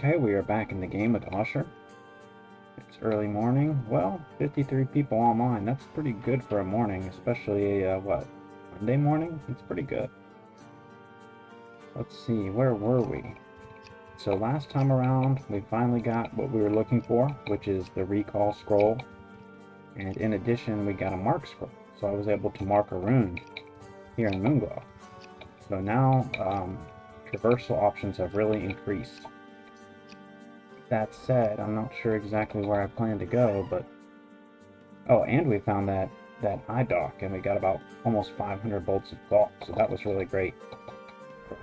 Okay, we are back in the game with Usher. It's early morning. Well, 53 people online. That's pretty good for a morning, especially a, Monday morning? It's pretty good. Let's see, where were we? So last time around, we finally got what we were looking for, which is the recall scroll. And in addition, we got a mark scroll. So I was able to mark a rune here in Moonglow. So now, traversal options have really increased. That said, I'm not sure exactly where I plan to go, but... Oh, and we found that eye dock, and we got about almost 500 bolts of thought, so that was really great.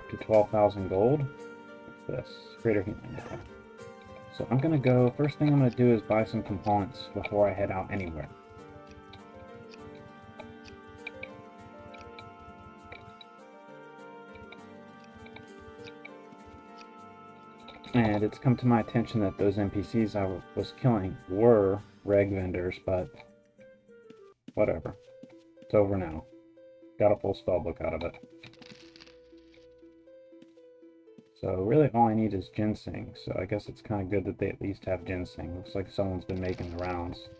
To 12,000 gold. What's this? Greater healing, okay. So I'm gonna go, first thing I'm gonna do is buy some components before I head out anywhere. And it's come to my attention that those NPCs I was killing were reg vendors, but whatever. It's over now. Got a full spellbook out of it. So really all I need is ginseng, so I guess it's kind of good that they at least have ginseng. Looks like someone's been making the rounds.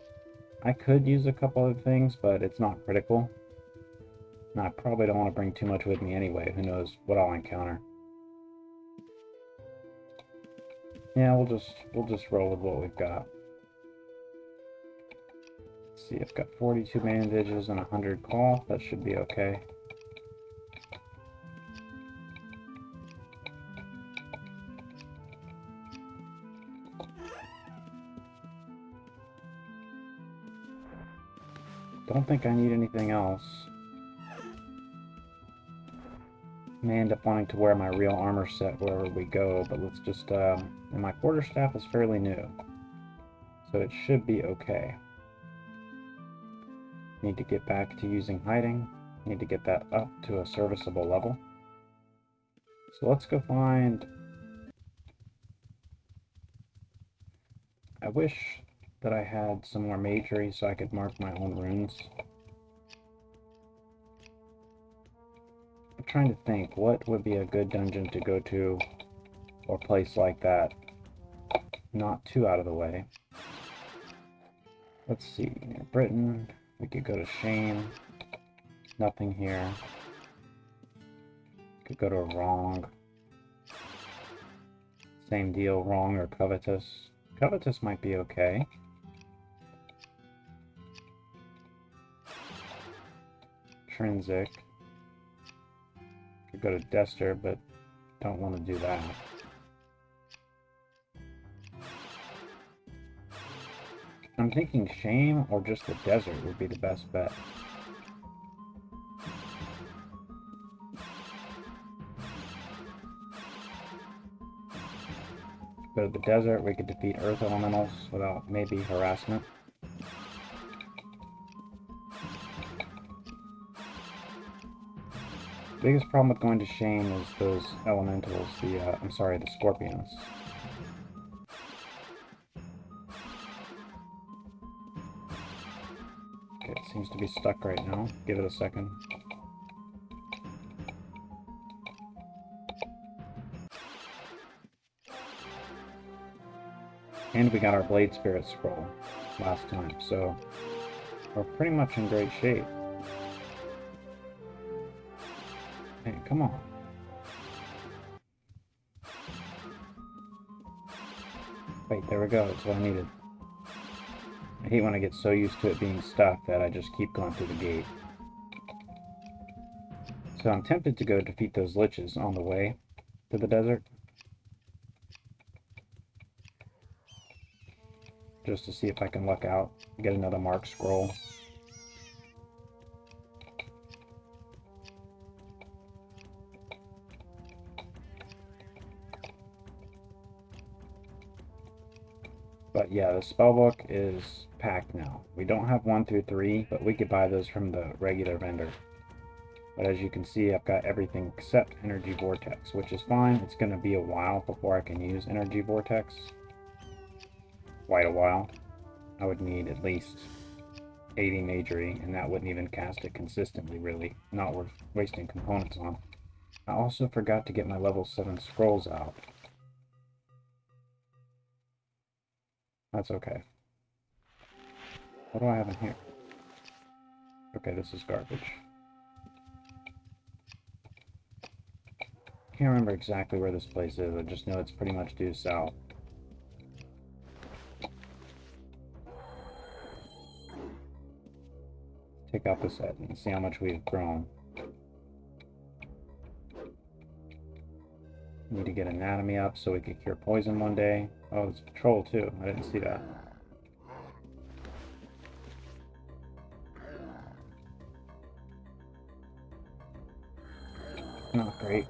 I could use a couple other things, but it's not critical. And I probably don't want to bring too much with me anyway. Who knows what I'll encounter. Yeah, we'll just roll with what we've got. Let's see, I've got 42 bandages and 100 cloth. That should be okay. Don't think I need anything else. May end up wanting to wear my real armor set wherever we go, but let's just, and my quarterstaff is fairly new, so it should be okay. Need to get back to using hiding. Need to get that up to a serviceable level. So let's go find... I wish that I had some more magery so I could mark my own runes. I'm trying to think, what would be a good dungeon to go to, or place like that? Not too out of the way. Let's see, near Britain, we could go to Shame. Nothing here. Could go to Wrong. Same deal, Wrong or Covetous. Covetous might be okay. Intrinsic. Could go to Dester, but don't want to do that. I'm thinking Shame or just the desert would be the best bet. Go to the desert, we could defeat earth elementals without maybe harassment. Biggest problem with going to Shame is those elementals, the scorpions. Okay, it seems to be stuck right now. Give it a second. And we got our Blade Spirit scroll last time, so we're pretty much in great shape. Hey, come on. Wait, there we go, that's what I needed. I hate when I get so used to it being stuck that I just keep going through the gate. So I'm tempted to go defeat those liches on the way to the desert. Just to see if I can luck out, get another mark scroll. But yeah, the spellbook is packed now. We don't have 1 through 3, but we could buy those from the regular vendor. But as you can see, I've got everything except Energy Vortex, which is fine. It's going to be a while before I can use Energy Vortex. Quite a while. I would need at least 80 magery, and that wouldn't even cast it consistently, really. Not worth wasting components on. I also forgot to get my level 7 scrolls out. That's okay. What do I have in here? Okay, this is garbage. Can't remember exactly where this place is. I just know it's pretty much due south. Take out this head and see how much we've grown. Need to get anatomy up so we can cure poison one day. Oh, there's a troll too. I didn't see that. Not great.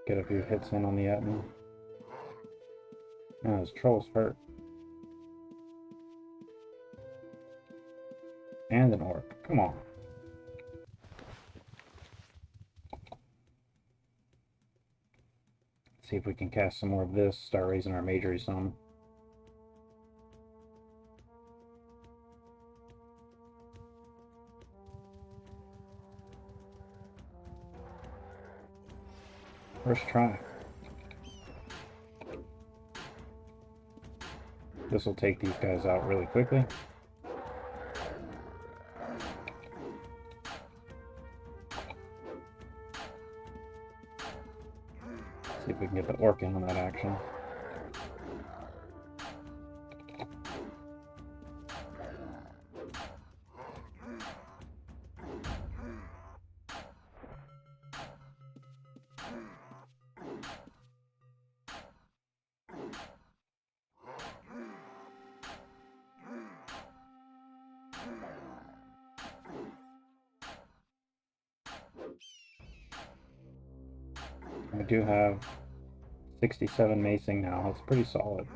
Get a few hits in on the Etna. Oh, his troll's hurt. And an orc. Come on. See if we can cast some more of this, start raising our magery some. First try. This will take these guys out really quickly. See if we can get the orc in on that action. I do have 67 macing now. That's pretty solid.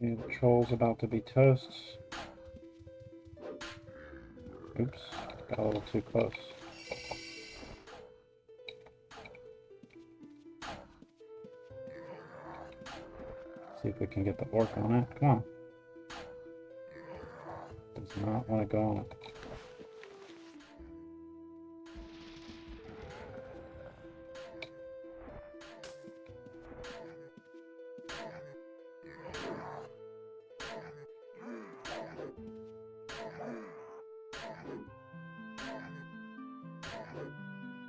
Okay, the troll's about to be toast. Oops, got a little too close. See if we can get the orc on it. Come on. Does not want to go on it.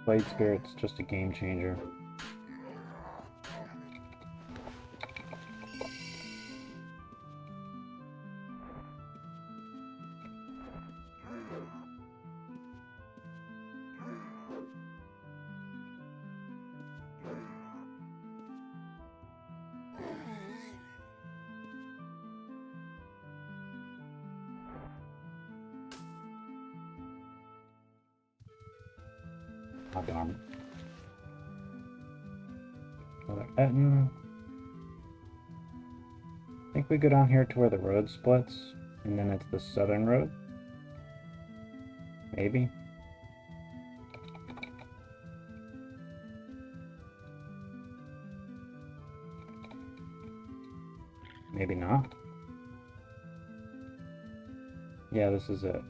Blade Spirit's just a game changer. Oh, darn. Another Etna. I think we go down here to where the road splits, and then it's the southern road. Maybe. Maybe not. Yeah, this is it.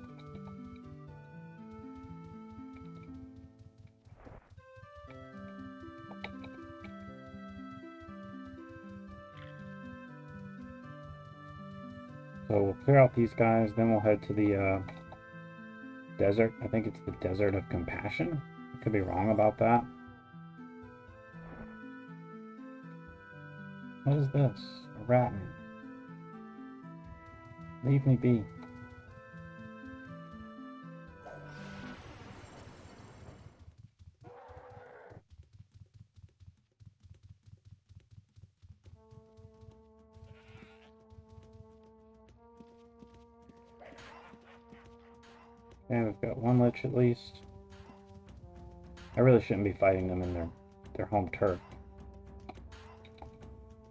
So we'll clear out these guys, then we'll head to the desert. I think it's the Desert of Compassion. I could be wrong about that. What is this? A rattan. Leave me be. Okay, we've got one lich at least. I really shouldn't be fighting them in their home turf.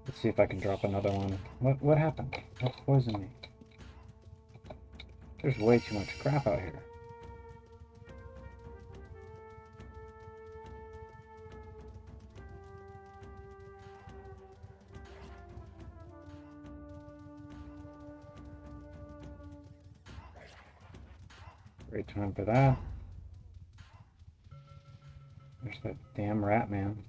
Let's see if I can drop another one. What happened? What's poisoned me? There's way too much crap out here. Great time for that. There's that damn rat man.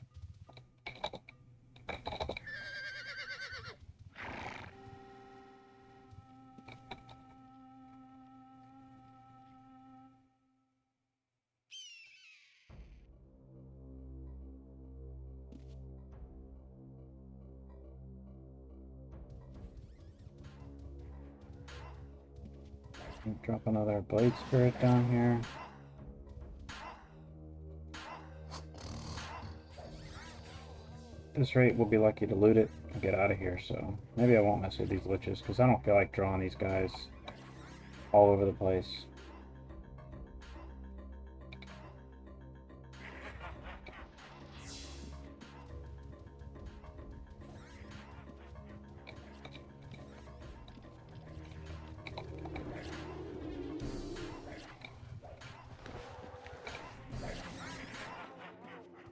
Drop another blade spirit down here. At this rate, we'll be lucky to loot it and get out of here, so maybe I won't mess with these liches, because I don't feel like drawing these guys all over the place.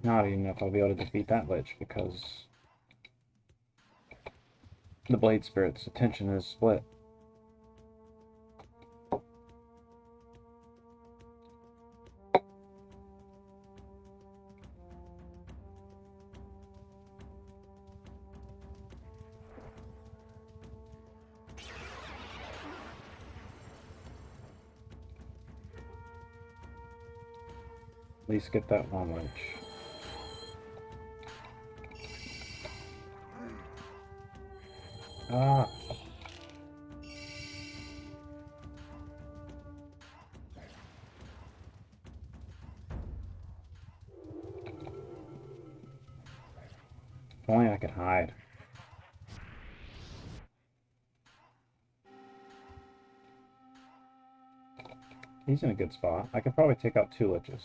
Not even if I'll be able to defeat that lich, because the blade spirit's attention is split. At least get that one lich. Ah. If only I could hide. He's in a good spot. I could probably take out 2 liches.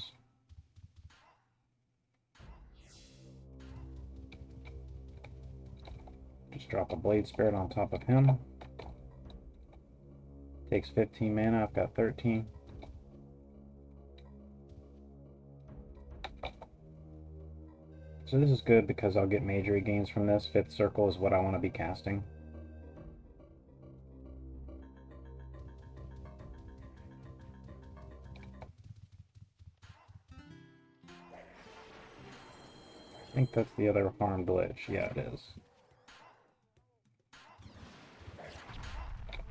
Just drop a blade spirit on top of him. Takes 15 mana, I've got 13. So this is good because I'll get magery gains from this. 5th circle is what I want to be casting. I think that's the other farmed lich. Yeah, it is.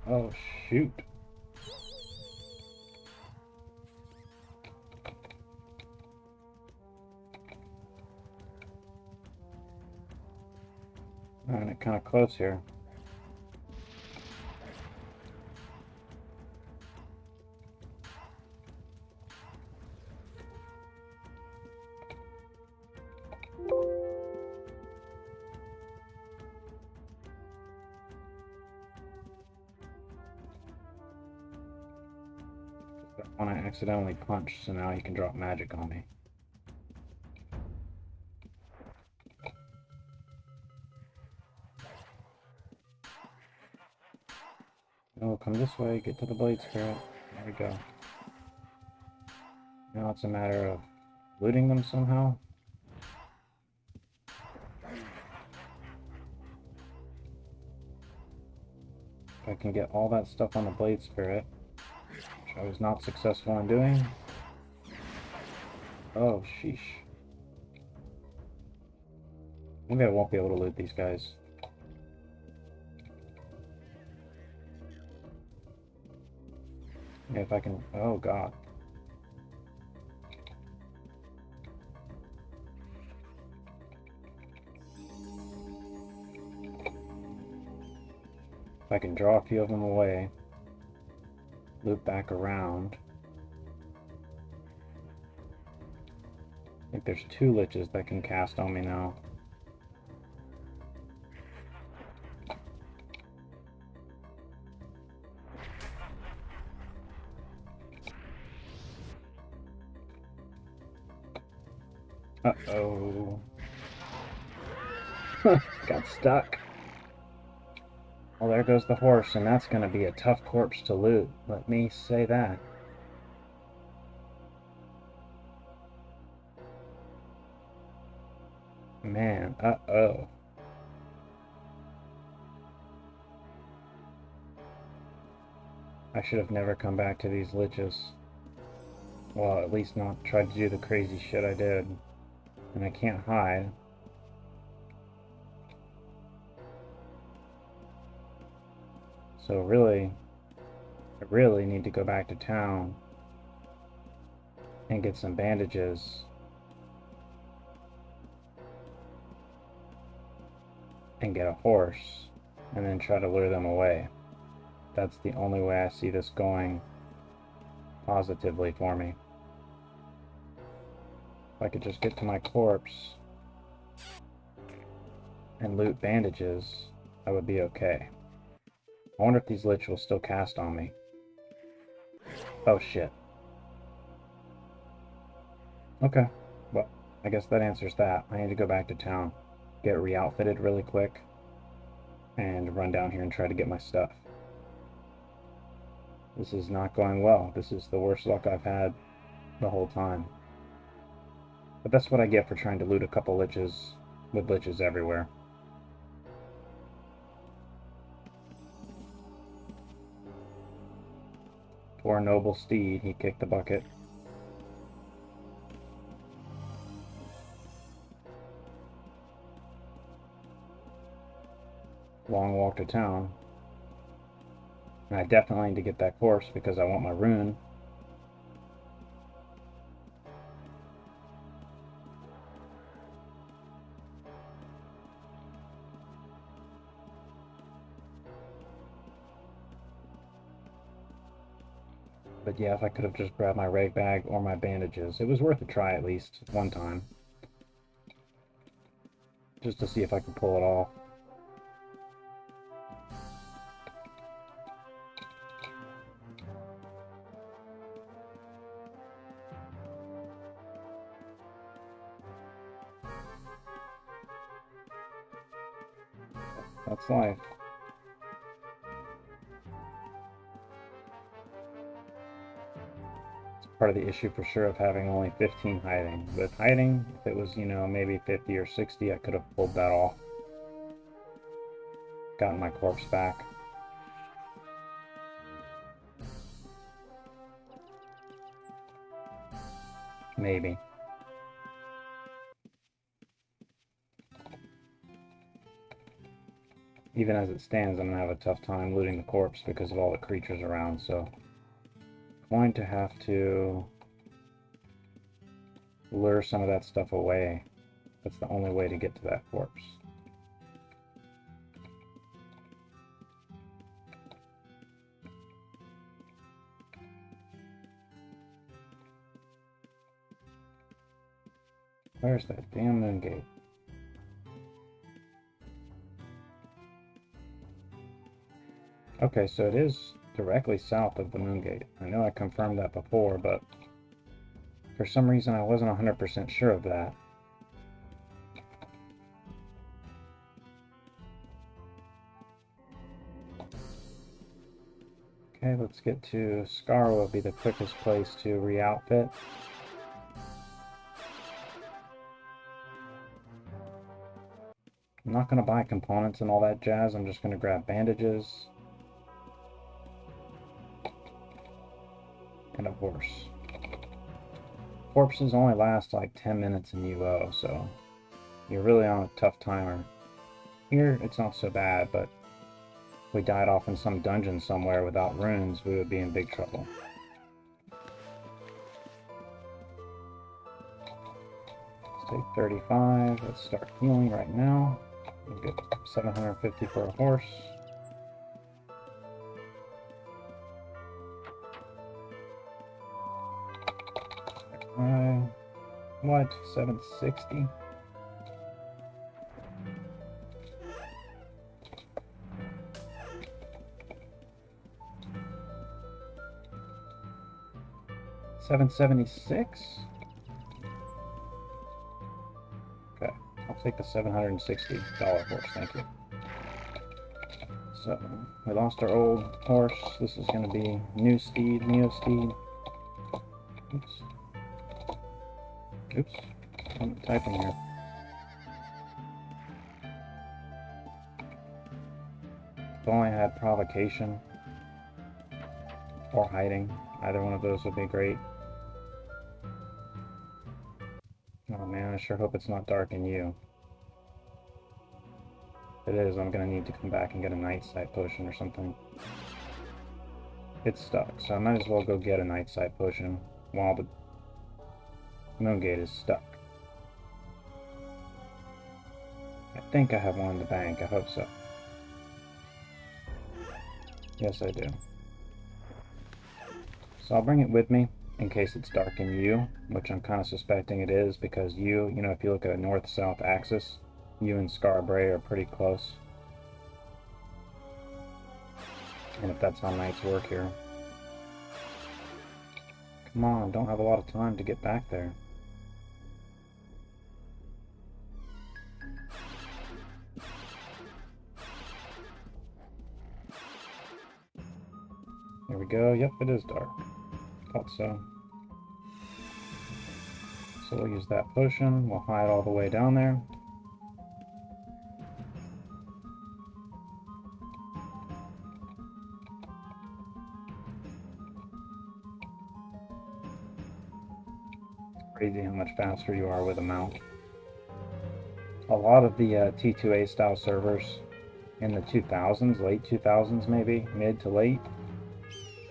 Oh, shoot. Alright, kind of close here. When I accidentally punch, so now he can drop magic on me. Oh, come this way, get to the blade spirit. There we go. Now it's a matter of looting them somehow. If I can get all that stuff on the blade spirit, which I was not successful in doing. Oh, sheesh. Maybe I won't be able to loot these guys. If I can... Oh, God. If I can draw a few of them away, loop back around. I think there's 2 liches that can cast on me now. Uh-oh. Got stuck. Well, there goes the horse, and that's going to be a tough corpse to loot. Let me say that. Man, uh-oh. I should have never come back to these liches. Well, at least not try to do the crazy shit I did. And I can't hide. So really, I really need to go back to town and get some bandages and get a horse and then try to lure them away. That's the only way I see this going positively for me. If I could just get to my corpse and loot bandages, I would be okay. I wonder if these lich will still cast on me. Oh shit. Okay, well, I guess that answers that. I need to go back to town, get re-outfitted really quick, and run down here and try to get my stuff. This is not going well. This is the worst luck I've had the whole time. But that's what I get for trying to loot a couple liches with liches everywhere. Poor noble steed, he kicked the bucket. Long walk to town. And I definitely need to get that corpse because I want my rune. But yeah, if I could have just grabbed my rag bag or my bandages, it was worth a try at least one time. Just to see if I could pull it off. That's life. It's part of the issue for sure of having only 15 hiding. With hiding, if it was, you know, maybe 50 or 60, I could have pulled that off. Gotten my corpse back. Maybe. Even as it stands, I'm going to have a tough time looting the corpse because of all the creatures around, so I'm going to have to lure some of that stuff away. That's the only way to get to that corpse. Where's that damn moon gate? Okay, so it is directly south of the moon gate. I know I confirmed that before, but for some reason I wasn't 100% sure of that. Okay, let's get to Scar. Will be the quickest place to re-outfit. I'm not going to buy components and all that jazz. I'm just going to grab bandages and a horse. Corpses only last like 10 minutes in UO, so you're really on a tough timer. Here, it's not so bad, but if we died off in some dungeon somewhere without runes, we would be in big trouble. Let's take 35. Let's start healing right now. We'll get 750 for a horse. What? 760? $776? Take the $760 horse, thank you. So, we lost our old horse. This is going to be new steed, neo steed. Oops. Oops. I'm typing here. If only I had provocation or hiding. Either one of those would be great. Oh man, I sure hope it's not dark in you. If it is, I'm gonna need to come back and get a night sight potion or something. It's stuck, so I might as well go get a night sight potion while the moon gate is stuck. I think I have one in the bank, I hope so. Yes, I do. So I'll bring it with me in case it's dark in you, which I'm kind of suspecting it is, because you know, if you look at a north-south axis, you and Scarbray are pretty close. And if that's how nights work here. Come on, don't have a lot of time to get back there. There we go. Yep, it is dark. Thought so. So we'll use that potion. We'll hide all the way down there. Crazy how much faster you are with a mount. A lot of the T2A style servers in the 2000s, late 2000s maybe, mid to late,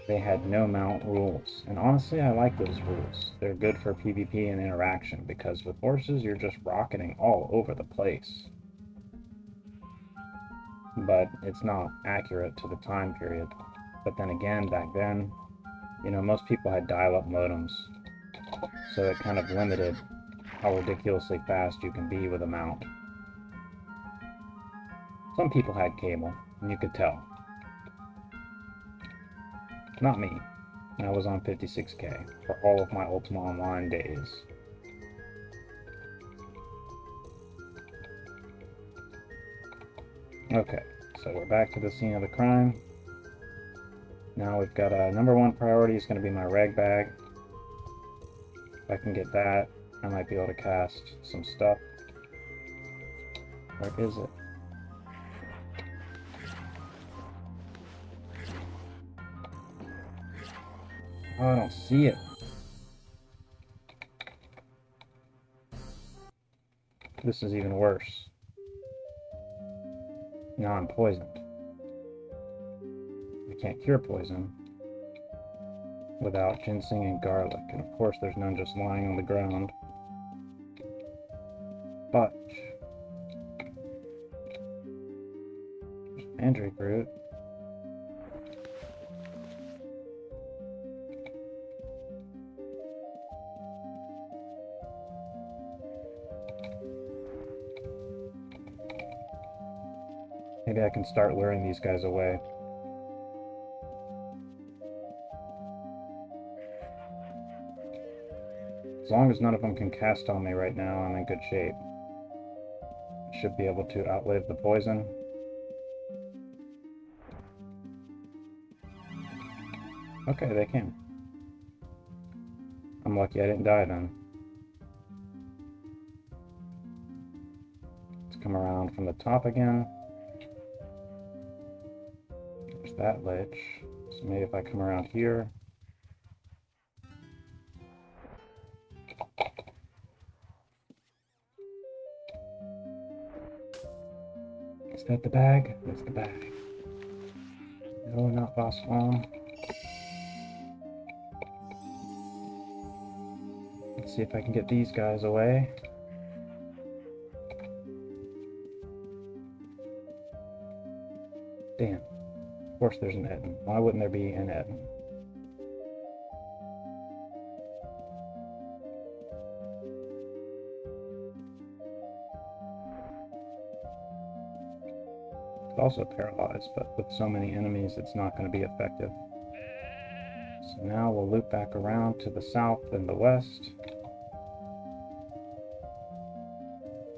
they had no mount rules. And honestly, I like those rules. They're good for PvP and interaction, because with horses, you're just rocketing all over the place. But it's not accurate to the time period. But then again, back then, you know, most people had dial-up modems. So it kind of limited how ridiculously fast you can be with a mount. Some people had cable, and you could tell. Not me. I was on 56k for all of my Ultima Online days. Okay, so we're back to the scene of the crime. Now we've got a number one priority is going to be my reg bag. If I can get that, I might be able to cast some stuff. Where is it? Oh, I don't see it. This is even worse. Now I'm poisoned. I can't cure poison without ginseng and garlic. And of course there's none just lying on the ground. But mandrake root. Maybe I can start luring these guys away. As long as none of them can cast on me right now, I'm in good shape. I should be able to outlive the poison. Okay, they can. I'm lucky I didn't die then. Let's come around from the top again. There's that lich. So maybe if I come around here. Is that the bag? That's the bag. No, not boss farm. Let's see if I can get these guys away. Damn. Of course there's an Etten. Why wouldn't there be an Etten? It's also paralyzed, but with so many enemies it's not going to be effective. So now we'll loop back around to the south and the west.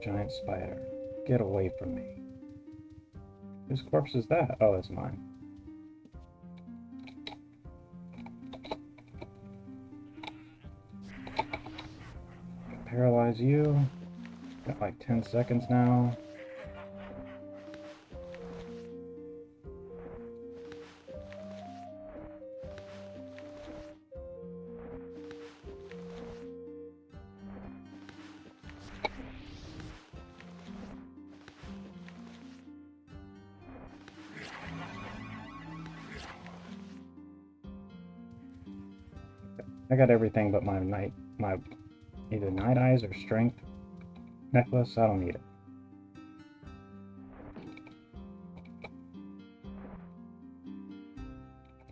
Giant spider. Get away from me. Whose corpse is that? Oh, it's mine. Paralyze you. Got like 10 seconds now. I got everything but my either night eyes or strength necklace. I don't need it.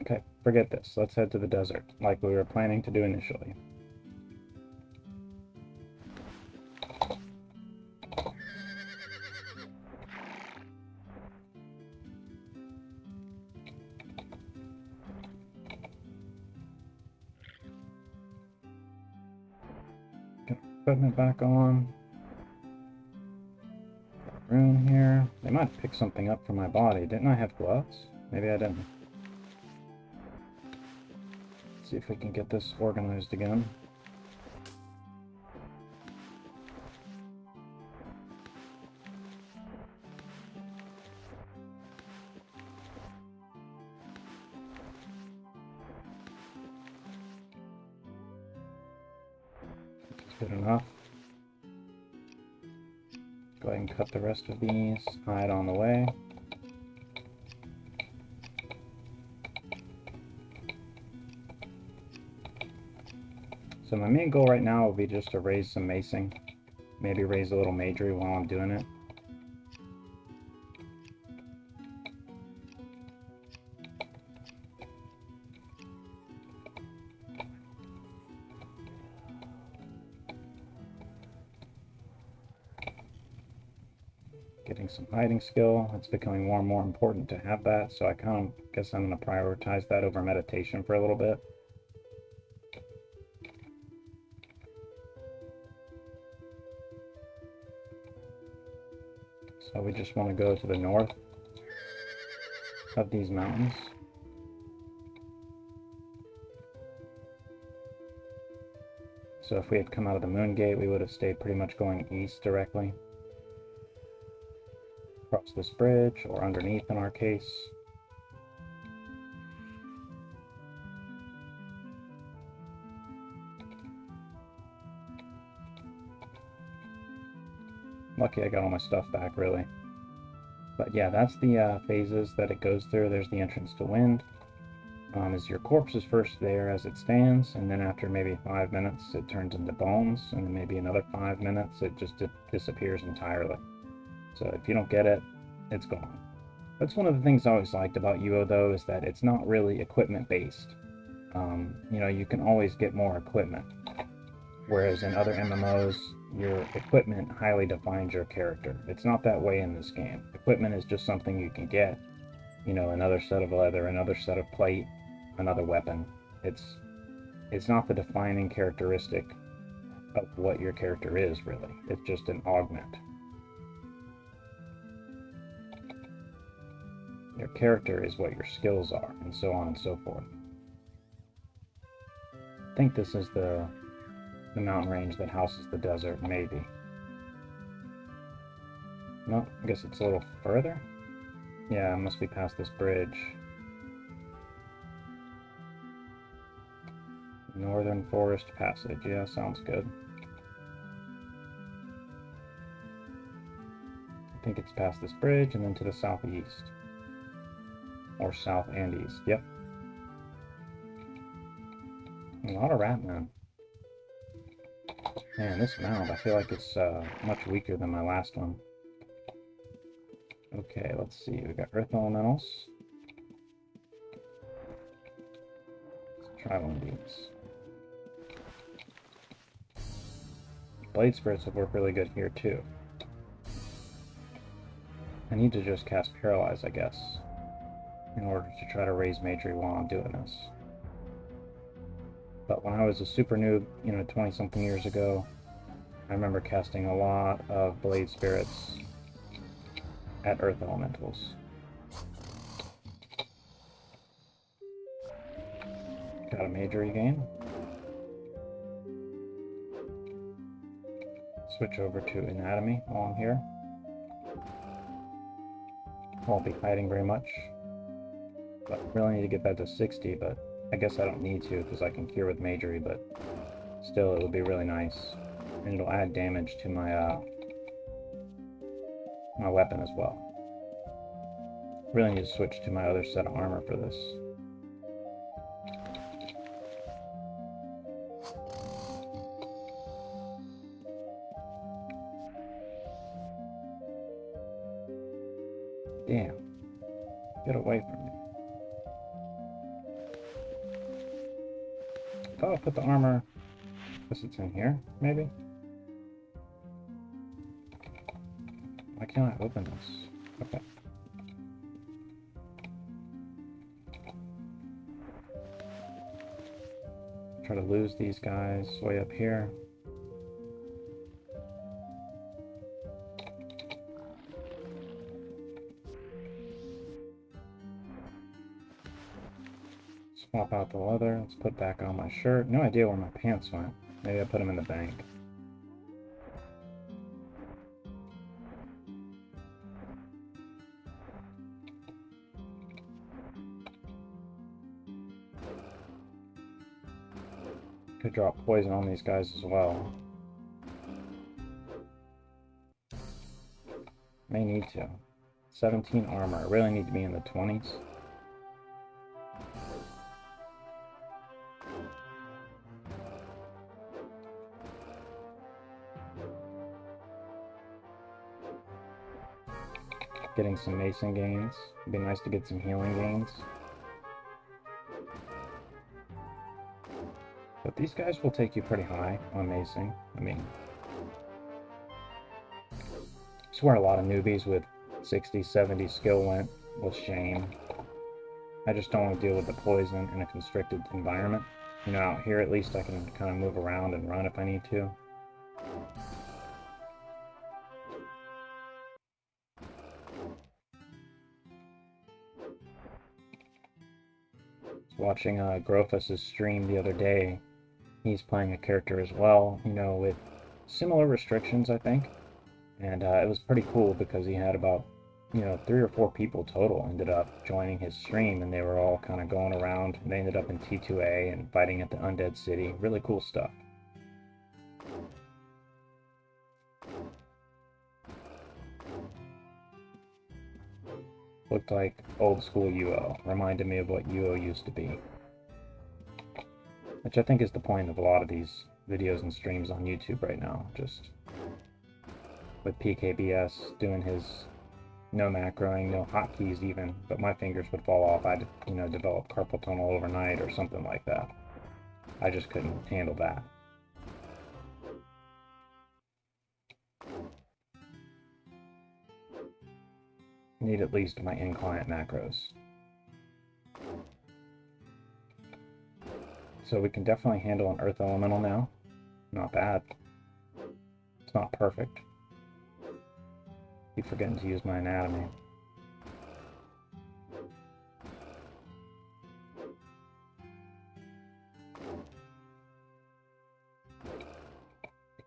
Okay, forget this. Let's head to the desert, like we were planning to do initially. Get equipment back on. Rune here. They might pick something up from my body. Didn't I have gloves? Maybe I didn't. Let's see if we can get this organized again. Good enough. Go ahead and cut the rest of these, hide on the way. So my main goal right now will be just to raise some macing. Maybe raise a little magery while I'm doing it. Getting some hiding skill. It's becoming more and more important to have that, so I kind of guess I'm going to prioritize that over meditation for a little bit. So we just want to go to the north of these mountains. So if we had come out of the moon gate, we would have stayed pretty much going east directly. Across this bridge, or underneath in our case. Lucky I got all my stuff back, really. But yeah, that's the phases that it goes through. There's the entrance to wind. Is your corpse is first there as it stands, and then after maybe 5 minutes it turns into bones, and then maybe another 5 minutes it just disappears entirely. So if you don't get it, it's gone. That's one of the things I always liked about UO though, is that it's not really equipment based. You know, you can always get more equipment. Whereas in other MMOs, your equipment highly defines your character. It's not that way in this game. Equipment is just something you can get. You know, another set of leather, another set of plate, another weapon. It's not the defining characteristic of what your character is, really. It's just an augment. Your character is what your skills are, and so on and so forth. I think this is the mountain range that houses the desert, maybe. No, I guess it's a little further. Yeah, it must be past this bridge. Northern Forest Passage. Yeah, sounds good. I think it's past this bridge and then to the southeast. Or south and east. Yep. A lot of ratmen. Man, this mound, I feel like it's much weaker than my last one. Okay, let's see. We got Earth Elementals. Let's try one of these. Blade Spirits would work really good here, too. I need to just cast Paralyze, I guess, in order to try to raise magery while I'm doing this. But when I was a super noob, you know, 20-something years ago, I remember casting a lot of Blade Spirits at Earth Elementals. Got a magery game. Switch over to Anatomy while I'm here. Won't be hiding very much. But really need to get that to 60, but I guess I don't need to because I can cure with magery, but still it would be really nice. And it'll add damage to my my weapon as well. Really need to switch to my other set of armor for this. Damn. Get away from me. I thought I put the armor... I guess it's in here, maybe? Why can't I open this? Okay. Try to lose these guys way up here. Swap out the leather. Let's put back on my shirt. No idea where my pants went. Maybe I put them in the bank. Could drop poison on these guys as well. May need to. 17 armor. I really need to be in the 20s. Getting some mason gains. It'd be nice to get some healing gains. But these guys will take you pretty high on macing. I mean, it's where a lot of newbies with 60, 70 skill went with shame. I just don't want to deal with the poison in a constricted environment. You know, out here at least I can kind of move around and run if I need to. Watching Grofus's stream the other day, he's playing a character as well, you know, with similar restrictions, I think. And it was pretty cool because he had about, you know, 3 or 4 people total ended up joining his stream, and they were all kind of going around. They ended up in T2A and fighting at the Undead City. Really cool stuff. Looked like old school UO. Reminded me of what UO used to be. Which I think is the point of a lot of these videos and streams on YouTube right now. Just with PKBS doing his no macroing, no hotkeys even, but my fingers would fall off. I'd, you know, develop carpal tunnel overnight or something like that. I just couldn't handle that. Need at least my in-client macros. So we can definitely handle an Earth Elemental now. Not bad. It's not perfect. Keep forgetting to use my anatomy.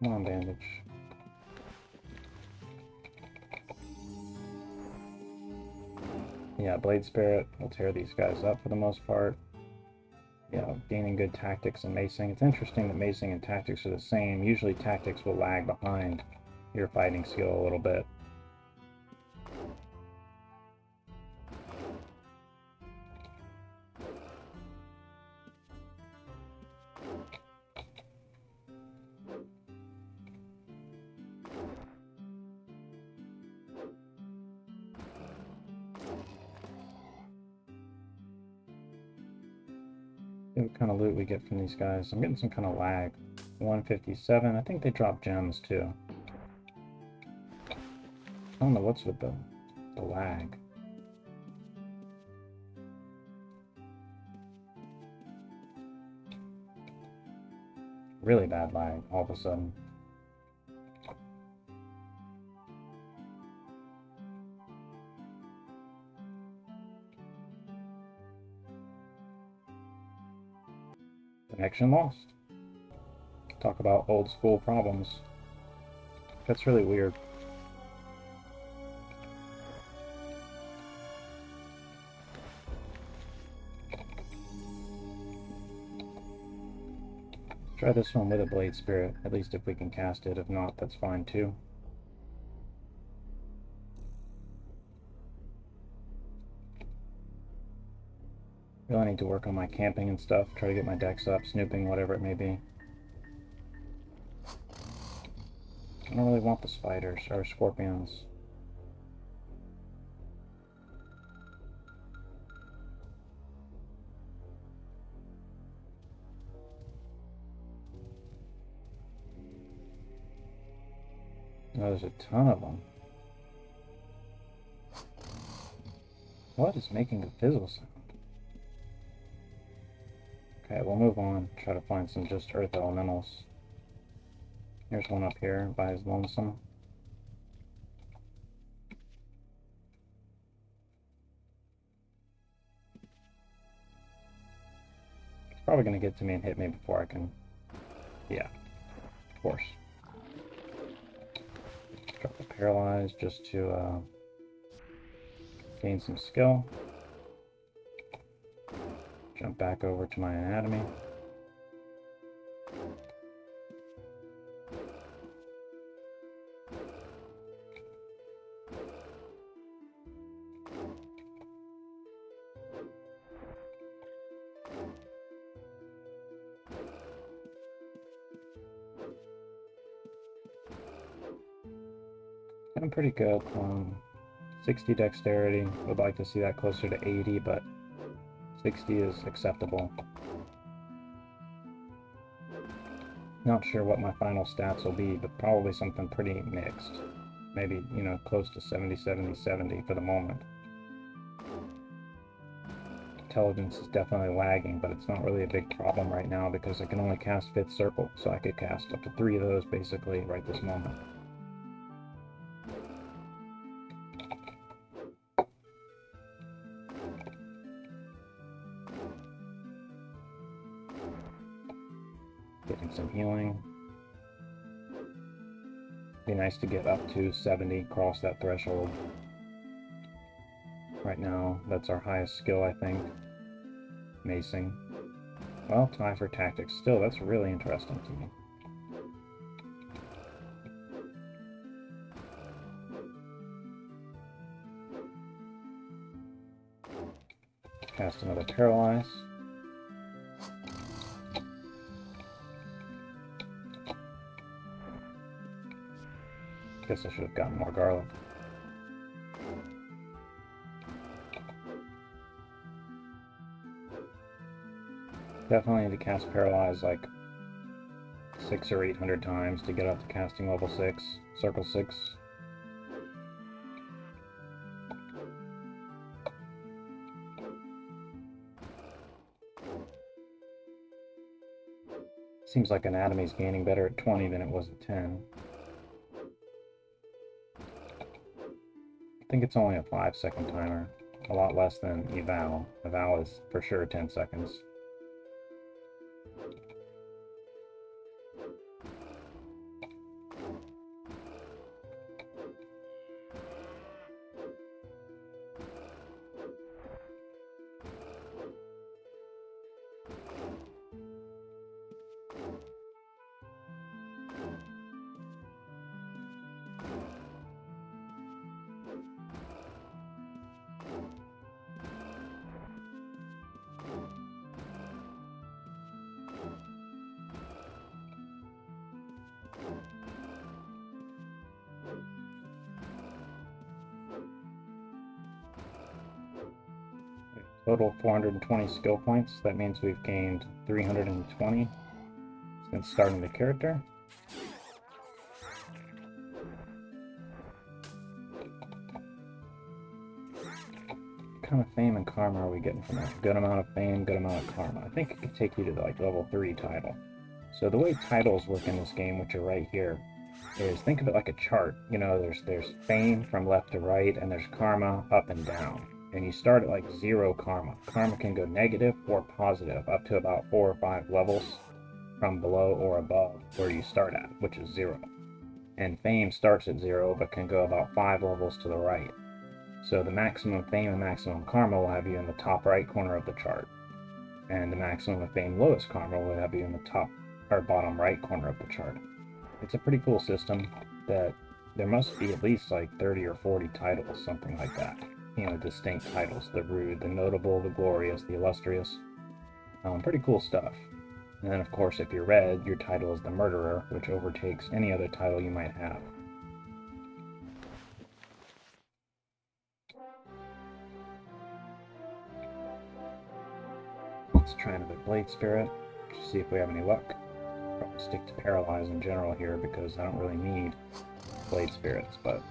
Come on, bandage. Yeah, Blade Spirit will tear these guys up for the most part. Yeah, gaining good tactics and macing. It's interesting that macing and tactics are the same. Usually tactics will lag behind your fighting skill a little bit. See what kind of loot we get from these guys. I'm getting some kind of lag. 157. I think they drop gems too. I don't know what's with the lag. Really bad lag all of a sudden. Connection lost. Talk about old school problems. That's really weird. Try this one with a Blade Spirit, at least if we can cast it. If not, that's fine too. Really need to work on my camping and stuff, try to get my decks up, snooping, whatever it may be. I don't really want the spiders or scorpions. Oh, there's a ton of them. What is making a fizzle sound? Okay, we'll move on. Try to find some just earth elementals. Here's one up here by his lonesome. It's probably going to get to me and hit me before I can... Yeah, of course. Drop a paralyze just to gain some skill. Jump back over to my anatomy. I'm pretty good. 60 dexterity. Would like to see that closer to 80, but 60 is acceptable. Not sure what my final stats will be, but probably something pretty mixed. Maybe, you know, close to 70, 70, 70 for the moment. Intelligence is definitely lagging, but it's not really a big problem right now because I can only cast 5th Circle, so I could cast up to 3 of those basically right this moment. Getting some healing. Be nice to get up to 70, cross that threshold. Right now, that's our highest skill, I think. Macing. Well, tie for tactics. Still, that's really interesting to me. Cast another paralyze. Guess I should have gotten more garlic. Definitely need to cast Paralyze like 600 or 800 times to get up to casting level 6, circle 6. Seems like Anatomy's gaining better at 20 than it was at 10. I think it's only a 5-second timer, a lot less than Eval. Eval is for sure 10 seconds. Total 420 skill points. That means we've gained 320 since starting the character. What kind of fame and karma are we getting from that? Good amount of fame, good amount of karma. I think it could take you to like level 3 title. So the way titles work in this game, which are right here, is think of it like a chart. You know, there's fame from left to right, and there's karma up and down. And you start at like 0 karma. Karma can go negative or positive up to about 4 or 5 levels from below or above where you start at, which is 0. And fame starts at 0 but can go about 5 levels to the right. So the maximum fame and maximum karma will have you in the top right corner of the chart. And the maximum of fame lowest karma will have you in the top or bottom right corner of the chart. It's a pretty cool system that there must be at least like 30 or 40 titles, something like that. You know, distinct titles, the rude, the notable, the glorious, the illustrious. Pretty cool stuff. And then of course if you're red, your title is the murderer, which overtakes any other title you might have. Let's try another Blade Spirit, to see if we have any luck. Probably stick to Paralyze in general here because I don't really need Blade Spirits, but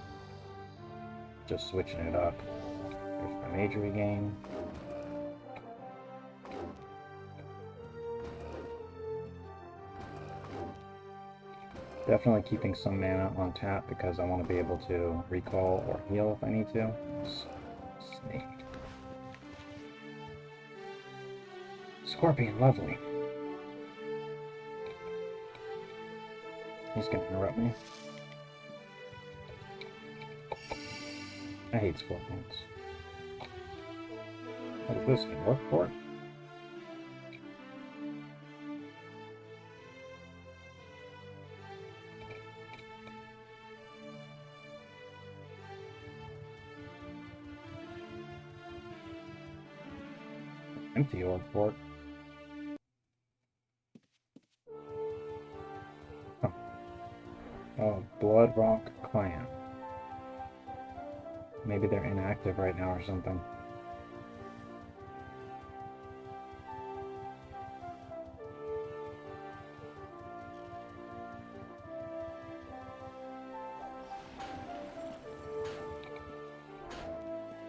just switching it up. Here's my magery game. Definitely keeping some mana on tap because I want to be able to recall or heal if I need to. Snake. Scorpion, lovely. He's gonna interrupt me. I hate scorpions. What is this? Can work for it? Empty orb fort. Huh. Oh, Blood Rock Clan. Maybe they're inactive right now or something.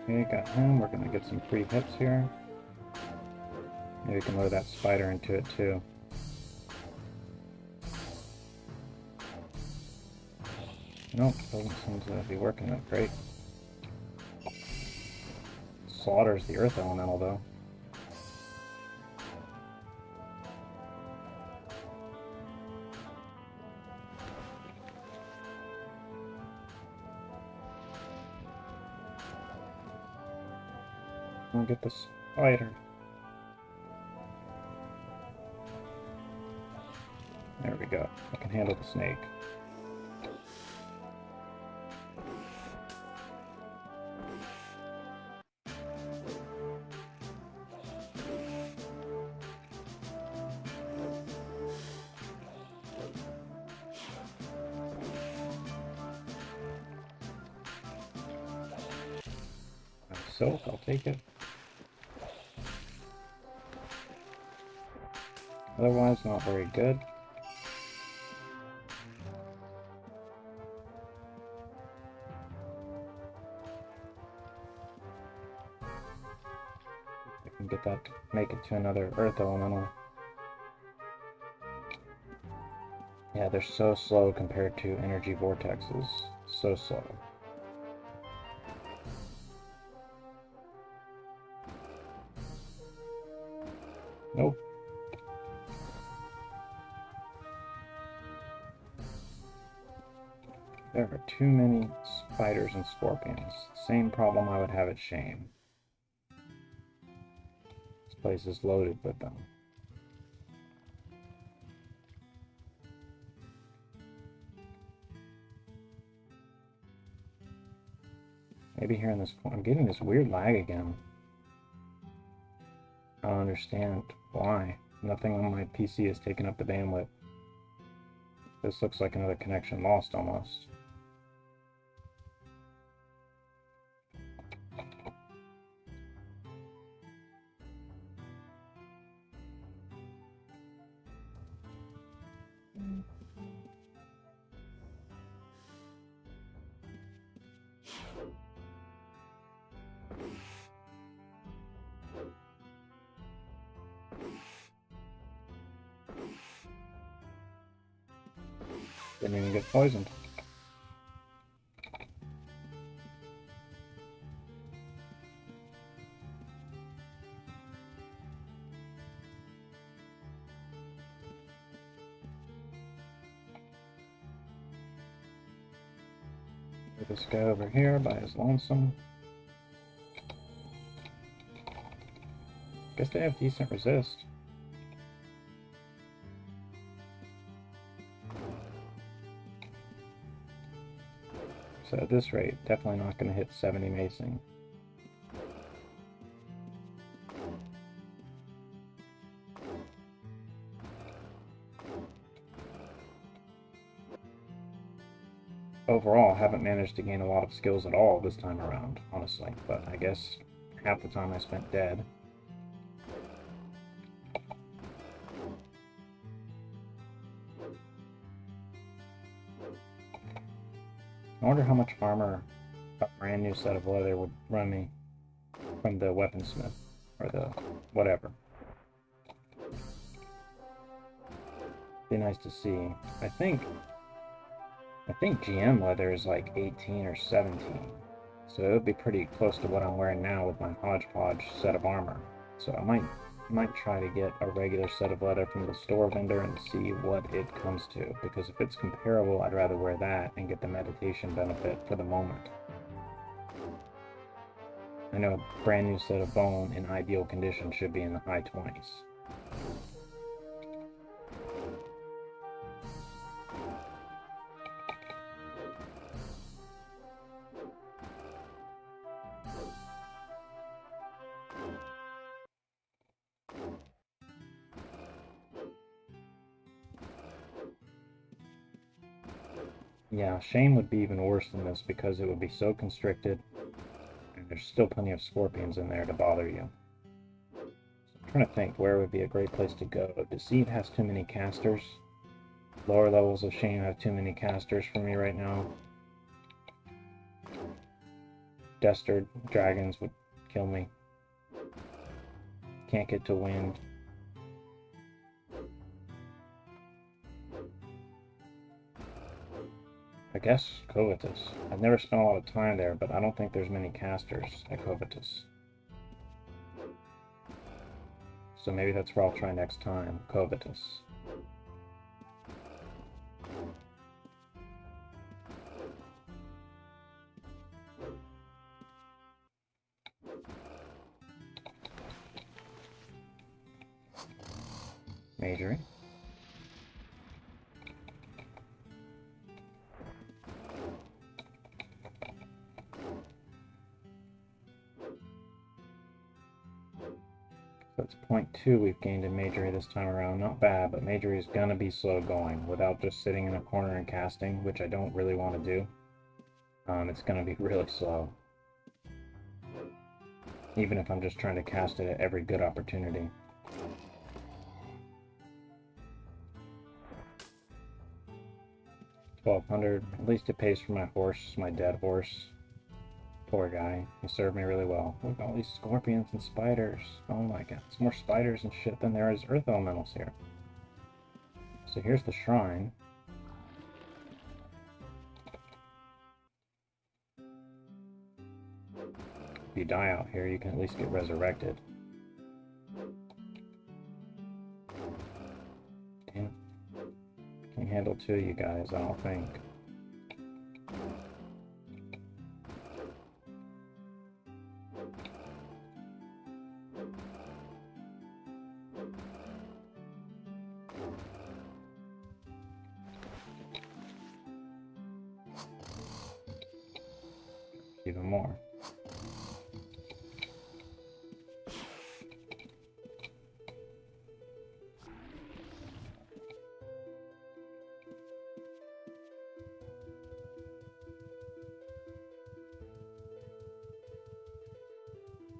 Okay, got him. We're gonna get some free hits here. Maybe we can load that spider into it too. Nope, doesn't seem to be working that great. Slaughters the earth elemental though. I'll get the spider. There we go. I can handle the snake. Silk, I'll take it. Otherwise, not very good. I can get that to make it to another earth elemental. Yeah, they're so slow compared to energy vortexes. So slow. Nope. There are too many spiders and scorpions. Same problem I would have at Shame. This place is loaded with them. Maybe here in this corner. I'm getting this weird lag again. I don't understand why. Nothing on my PC is taking up the bandwidth. This looks like another connection lost almost. Didn't even get poisoned. Put this guy over here by his lonesome. Guess they have decent resist. So at this rate, definitely not going to hit 70 macing. Overall, haven't managed to gain a lot of skills at all this time around, honestly, but I guess half the time I spent dead. I wonder how much armor a brand new set of leather would run me from the weaponsmith, or the whatever. Be nice to see. I think GM leather is like 18 or 17, so it would be pretty close to what I'm wearing now with my hodgepodge set of armor. So I might try to get a regular set of leather from the store vendor and see what it comes to, because if it's comparable, I'd rather wear that and get the meditation benefit for the moment. I know a brand new set of bone in ideal condition should be in the high 20s. Yeah, shame would be even worse than this because it would be so constricted, and there's still plenty of scorpions in there to bother you. So I'm trying to think where would be a great place to go. Deceit has too many casters. Lower levels of shame have too many casters for me right now. Destard dragons would kill me. Can't get to wind. I guess Covetous. I've never spent a lot of time there, but I don't think there's many casters at Covetous. So maybe that's where I'll try next time, Covetous. Magery. That's 0.2 we've gained in magery this time around. Not bad, but magery is gonna be slow going without just sitting in a corner and casting, which I don't really want to do. It's gonna be really slow. Even if I'm just trying to cast it at every good opportunity. $1,200. At least it pays for my horse, my dead horse. Poor guy. He served me really well. Look at all these scorpions and spiders. Oh my god. It's more spiders and shit than there is earth elementals here. So here's the shrine. If you die out here, you can at least get resurrected. Damn. Can't handle two of you guys, I don't think. Even more.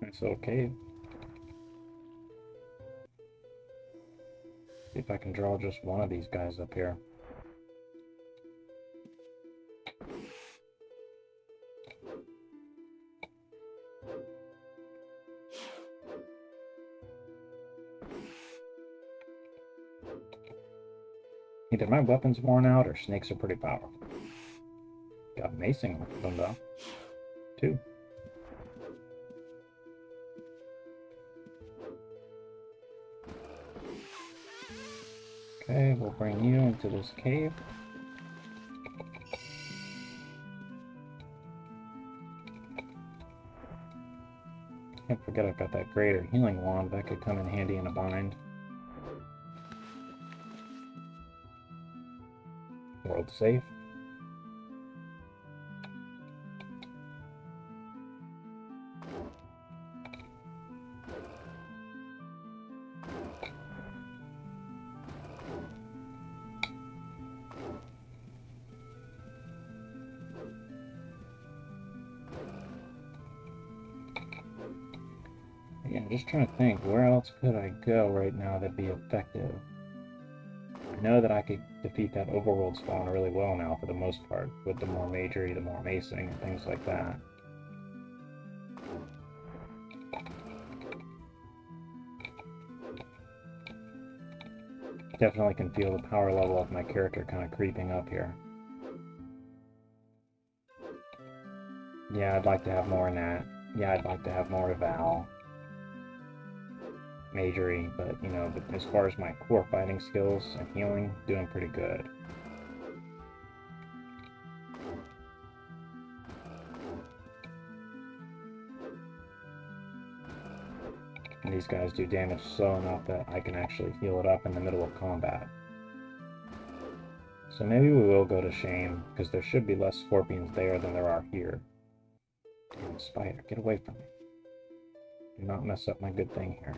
Nice little cave. See if I can draw just one of these guys up here. Either my weapon's worn out or snakes are pretty powerful. Got macing with them though. 2. Okay, we'll bring you into this cave. Can't forget I've got that greater healing wand that could come in handy in a bind. World safe. Yeah, I'm just trying to think, where else could I go right now that'd be effective? I know that I could defeat that overworld spawn really well now for the most part, with the more magery, the more macing, and things like that. Definitely can feel the power level of my character kind of creeping up here. Yeah, I'd like to have more in that. Yeah, I'd like to have more Val. Magery, but you know, as far as my core fighting skills and healing, doing pretty good. And these guys do damage slow enough that I can actually heal it up in the middle of combat. So maybe we will go to Shame, because there should be less scorpions there than there are here. Damn spider, get away from me. Do not mess up my good thing here.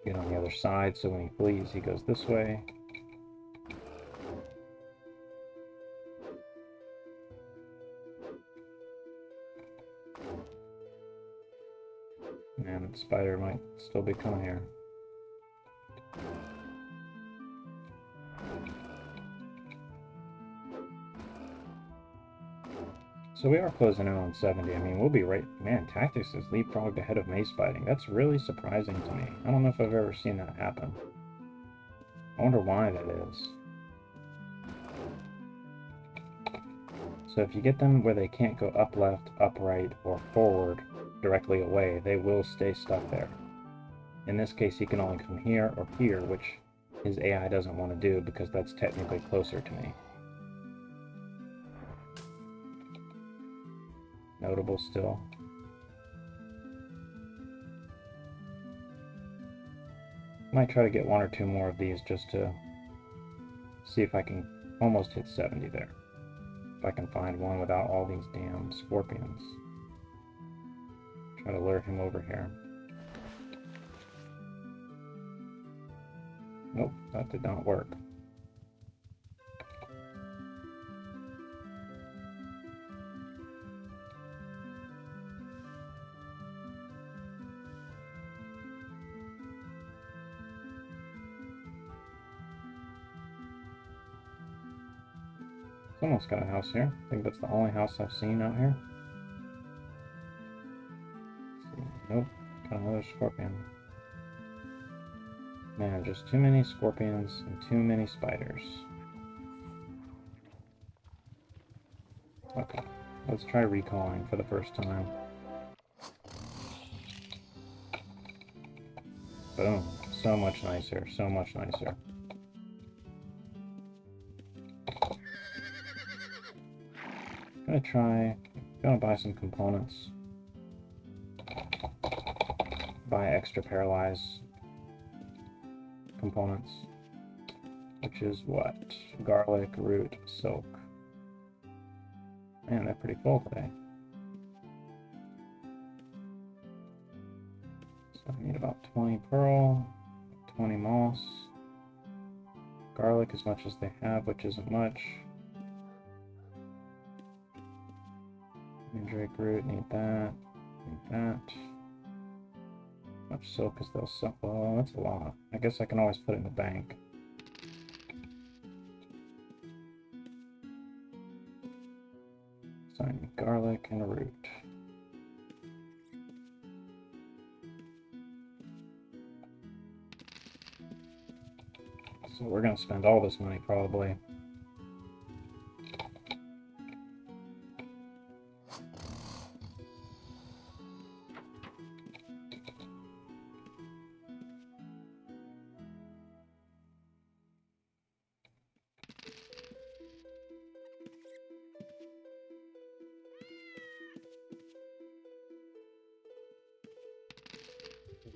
Get on the other side so when he flees, he goes this way. And the spider might still be coming here. So we are closing in on 70. I mean, we'll be right... Man, Tactics is leapfrogged ahead of mace fighting. That's really surprising to me. I don't know if I've ever seen that happen. I wonder why that is. So if you get them where they can't go up left, up right, or forward directly away, they will stay stuck there. In this case, he can only come here or here, which his AI doesn't want to do because that's technically closer to me. Notable still. Might try to get one or two more of these just to see if I can almost hit 70 there. If I can find one without all these damn scorpions. Try to lure him over here. Nope, that did not work. Someone's got a house here. I think that's the only house I've seen out here. Let's see. Nope, got another scorpion. Man, just too many scorpions and too many spiders. Okay, let's try recalling for the first time. Boom. So much nicer, so much nicer. Gonna buy some components. Buy extra paralyze components. Which is what? Garlic, root, silk. Man, they're pretty full today. So I need about 20 pearl, 20 moss. Garlic as much as they have, which isn't much. Mandrake root, need that. Need that. Much silk as they'll sell. Well, that's a lot. I guess I can always put it in the bank. So I need garlic and a root. So we're going to spend all this money probably.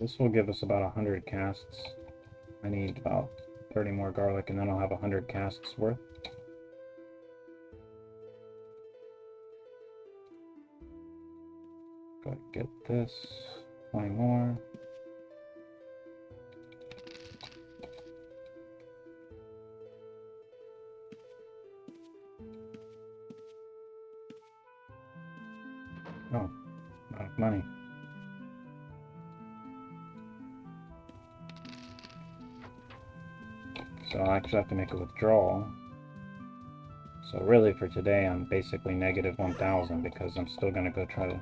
This will give us about 100 casts. I need about 30 more garlic, and then I'll have 100 casts worth. Go ahead and get this. 20 more. Oh, not enough money. So I actually have to make a withdrawal. So really for today I'm basically negative 1,000 because I'm still going to go try to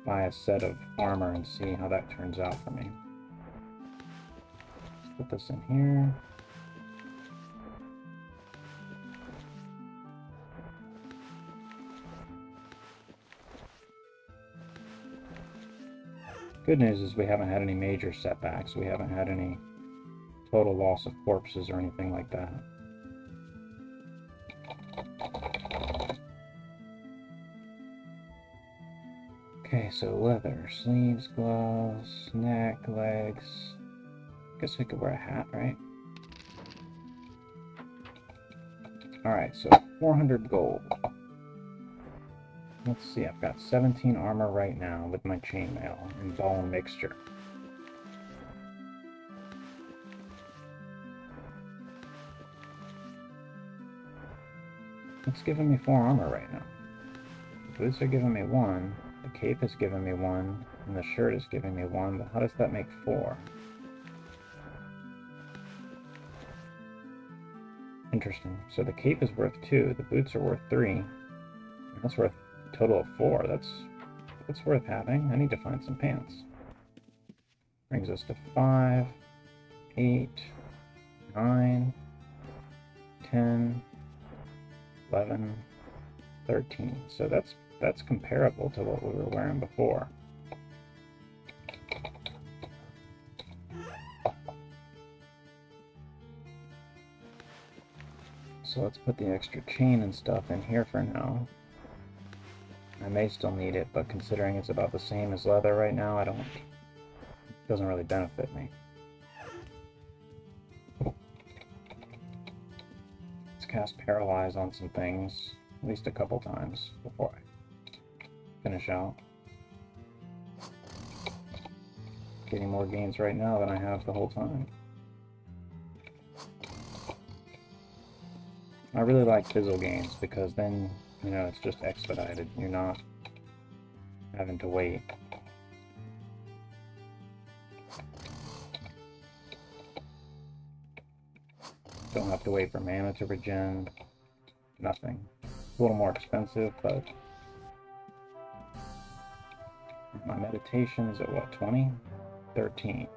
buy a set of armor and see how that turns out for me. Let's put this in here. Good news is we haven't had any major setbacks. We haven't had any total loss of corpses or anything like that. Okay, so leather, sleeves, gloves, neck, legs. Guess we could wear a hat, right? Alright, so 400 gold. Let's see, I've got 17 armor right now with my chainmail and bone mixture. It's giving me 4 armor right now. The boots are giving me 1, the cape is giving me 1, and the shirt is giving me 1, but how does that make 4? Interesting. So the cape is worth 2, the boots are worth 3, and that's worth a total of 4. That's worth having. I need to find some pants. Brings us to 5, 8, 9, 10, 11, 13. So that's comparable to what we were wearing before. So let's put the extra chain and stuff in here for now. I may still need it, but considering it's about the same as leather right now, it doesn't really benefit me. Let's cast Paralyze on some things, at least a couple times before I finish out. Getting more gains right now than I have the whole time. I really like fizzle gains because then, you know, it's just expedited. You're not having to wait. Don't have to wait for mana to regen. Nothing. It's a little more expensive, but my meditation is at what, 20? 13.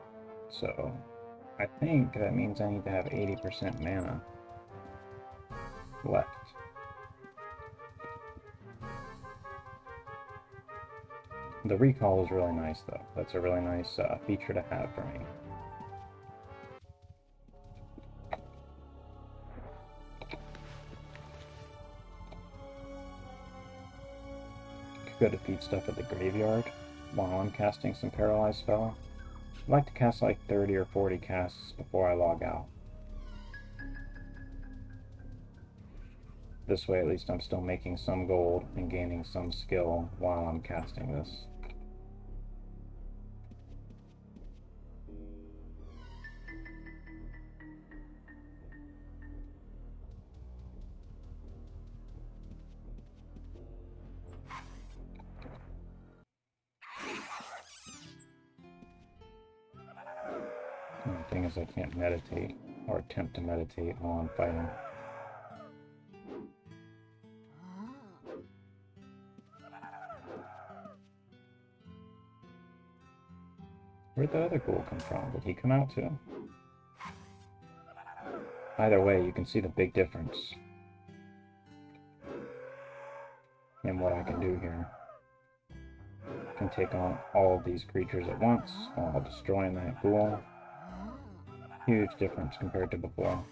So I think that means I need to have 80% mana left. The recall is really nice, though. That's a really nice feature to have for me. Could go defeat stuff at the graveyard while I'm casting some Paralyzed spell. I like to cast like 30 or 40 casts before I log out. This way, at least I'm still making some gold and gaining some skill while I'm casting this. And the thing is, I can't meditate or attempt to meditate while I'm fighting. Where'd the other ghoul come from? Did he come out too? Either way, you can see the big difference in what I can do here. I can take on all of these creatures at once while destroying that ghoul. Huge difference compared to before.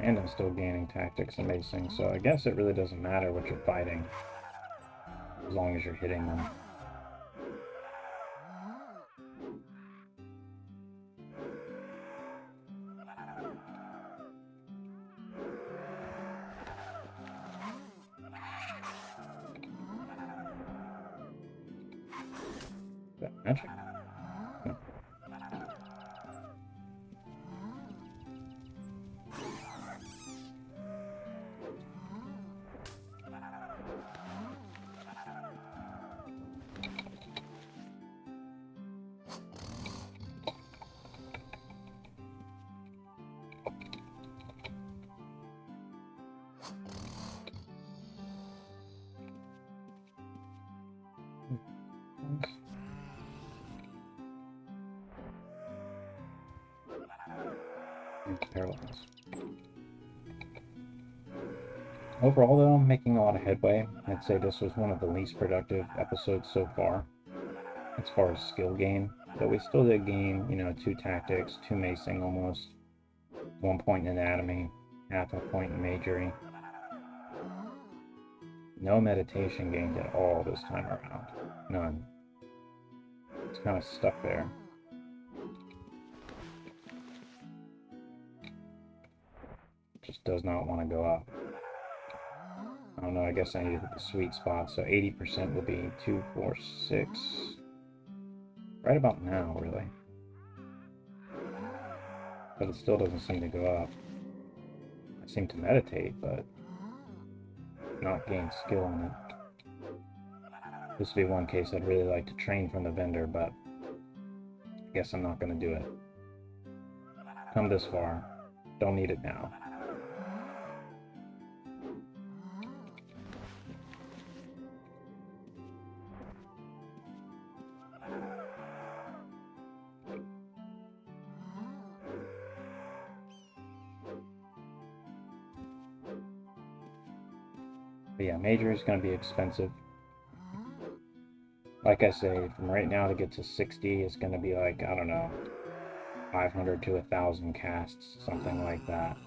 And I'm still gaining tactics and macing, so I guess it really doesn't matter what you're fighting, as long as you're hitting them. Is that magic? No. Paralyzed. Overall, though, I'm making a lot of headway. I'd say this was one of the least productive episodes so far, as far as skill gain. But we still did gain, you know, 2 tactics, 2 macing almost, 1 point in anatomy, half a point in magery. No meditation gained at all this time around. None. It's kind of stuck there. Just does not want to go up. I don't know, I guess I need to hit the sweet spot. So 80% will be 2, 4, 6. Right about now, really. But it still doesn't seem to go up. I seem to meditate, but not gain skill in it. This would be one case I'd really like to train from the vendor, but I guess I'm not going to do it. Come this far. Don't need it now. But yeah, magery is going to be expensive. Like I say, from right now to get to 60 is going to be like, I don't know, 500 to 1,000 casts, something like that.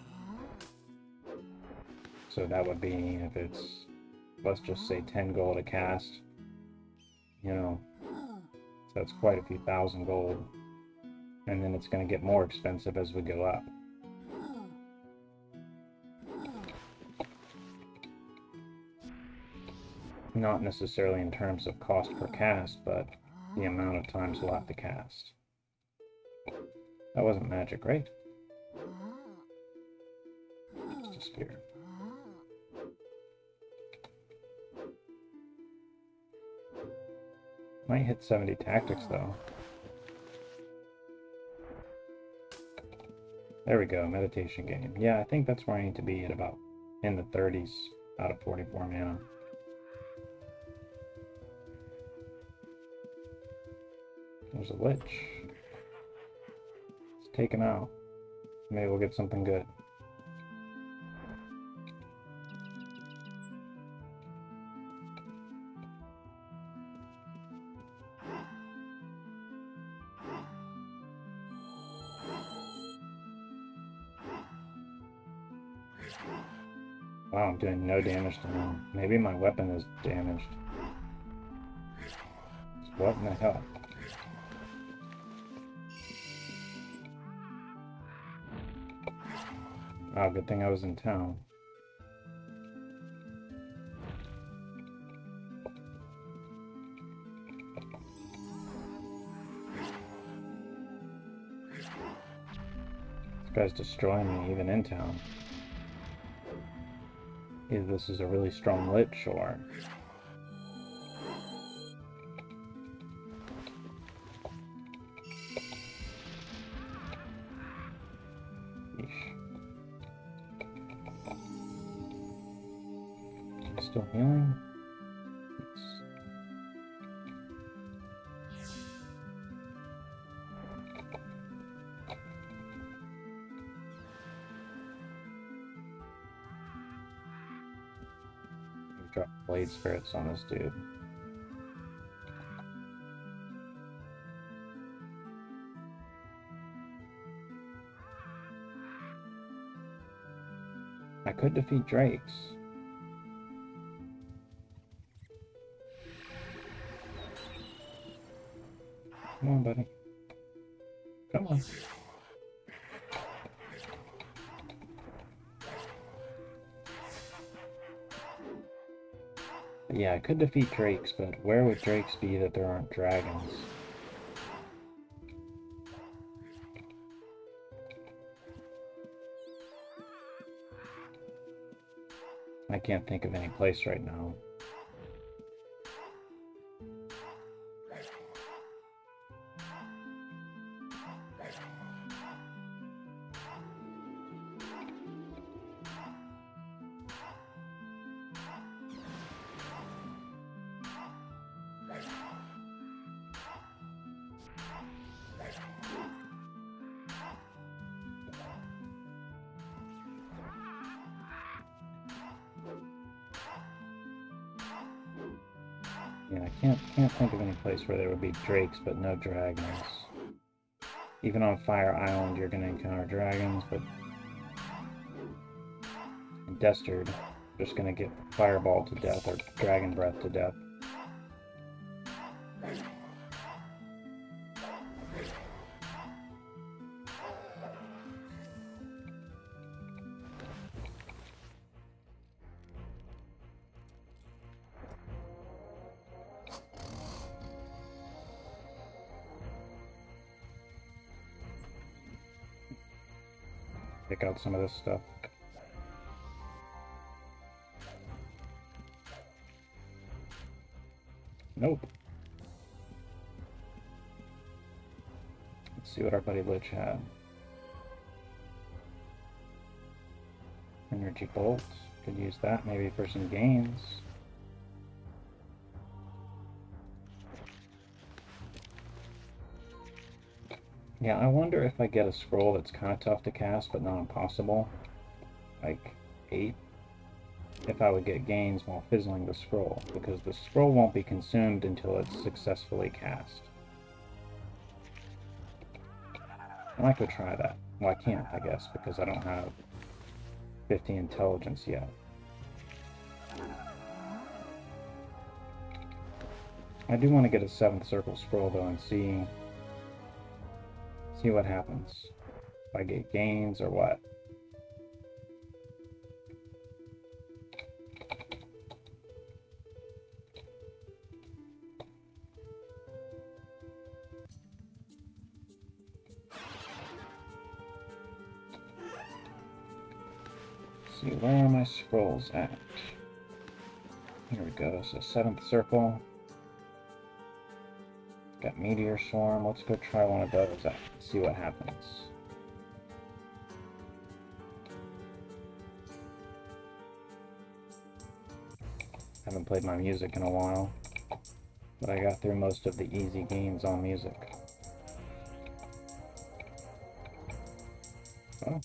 So that would be, if it's, let's just say 10 gold a cast, you know, so that's quite a few thousand gold. And then it's going to get more expensive as we go up. Not necessarily in terms of cost per cast, but the amount of times we'll have to cast. That wasn't magic, right? Just a spear. Might hit 70 tactics, though. There we go, meditation game. Yeah, I think that's where I need to be, at about in the 30s out of 44 mana. There's a lich. Let's take him out. Maybe we'll get something good. Wow, I'm doing no damage to him. Maybe my weapon is damaged. What in the hell? Oh, good thing I was in town. This guy's destroying me even in town. Either this is a really strong lich or... Still healing? Drop blade spirits on this dude. could defeat drakes. Come on, buddy. Come on. Yeah, I could defeat drakes, but where would drakes be that there aren't dragons? I can't think of any place right now. Yeah, I can't think of any place where there would be drakes but no dragons. Even on Fire Island, you're gonna encounter dragons, but in Destard, you're just gonna get fireball to death or dragon breath to death. Pick out some of this stuff. Nope. Let's see what our buddy Lich had. Energy bolt. Could use that maybe for some gains. Yeah, I wonder if I get a scroll that's kind of tough to cast but not impossible, like 8, if I would get gains while fizzling the scroll, because the scroll won't be consumed until it's successfully cast. And I could try that. Well, I can't, I guess, because I don't have 50 intelligence yet. I do want to get a 7th circle scroll though and see what happens. If I get gains or what. Let's see, where are my scrolls at? Here we go, so 7th circle. Got Meteor Swarm. Let's go try one of those out. See what happens. Haven't played my music in a while, but I got through most of the easy games on music. Well,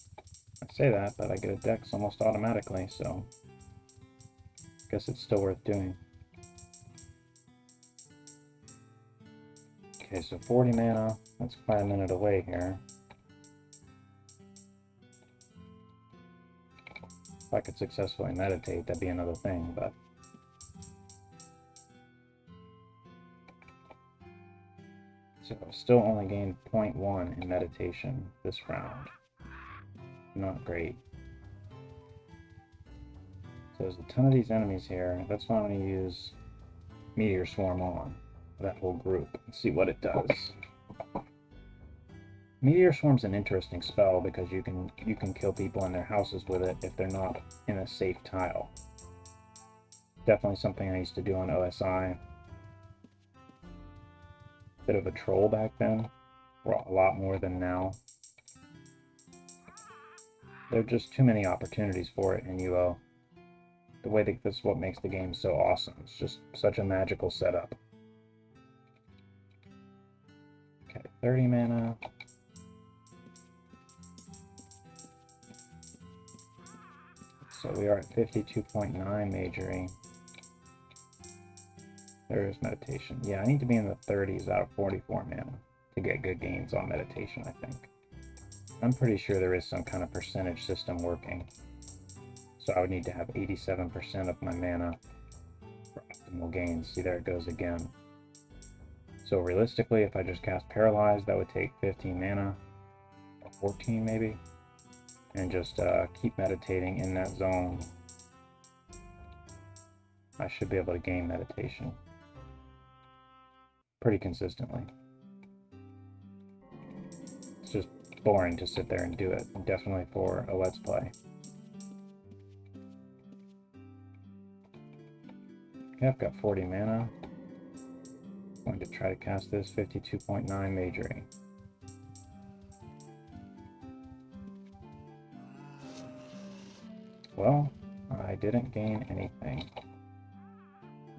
I say that, but I get a dex almost automatically, so I guess it's still worth doing. Okay, so 40 mana, that's quite a minute away here. If I could successfully meditate, that'd be another thing, but... So, still only gained 0.1 in meditation this round. Not great. So there's a ton of these enemies here, that's why I'm going to use Meteor Swarm on. That whole group and see what it does. Meteor Swarm's an interesting spell because you can kill people in their houses with it if they're not in a safe tile. Definitely something I used to do on OSI. Bit of a troll back then, or a lot more than now. There are just too many opportunities for it in UO. The way that this is what makes the game so awesome. It's just such a magical setup. Okay, 30 mana. So we are at 52.9 magery. There is meditation. Yeah, I need to be in the 30s out of 44 mana to get good gains on meditation, I think. I'm pretty sure there is some kind of percentage system working. So I would need to have 87% of my mana for optimal gains. See, there it goes again. So realistically, if I just cast Paralyze, that would take 15 mana, or 14 maybe, and just keep meditating in that zone. I should be able to gain meditation pretty consistently. It's just boring to sit there and do it, definitely for a Let's Play. Okay, I've got 40 mana. I'm going to try to cast this 52.9 magery. Well, I didn't gain anything.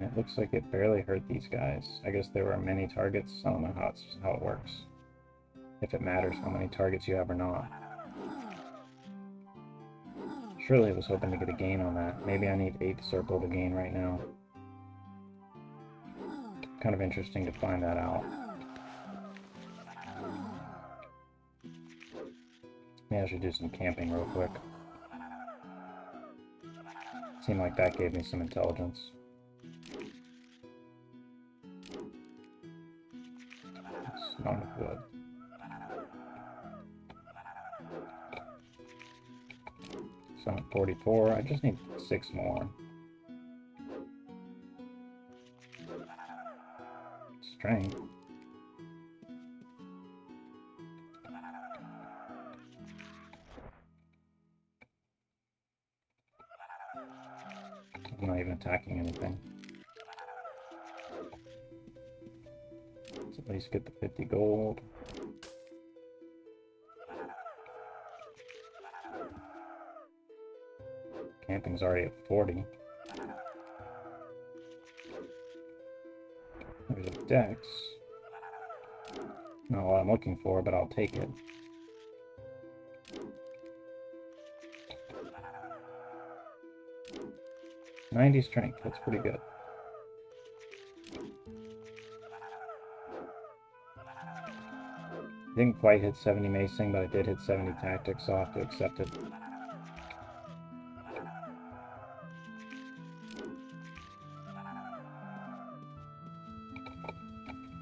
It looks like it barely hurt these guys. I guess there were many targets. I don't know how it works. If it matters how many targets you have or not. Surely I was hoping to get a gain on that. Maybe I need 8th circle to gain right now. Kind of interesting to find that out. Maybe I should do some camping real quick. Seemed like that gave me some intelligence. It's not good. So I'm at 44. I just need 6 more. Strength. I'm not even attacking anything. Let's at least get the 50 gold. Camping's already at 40. There's a dex. Not what I'm looking for, but I'll take it. "90 strength, that's pretty good. Didn't quite hit 70 macing, but I did hit 70 tactics, so I'll have to accept it.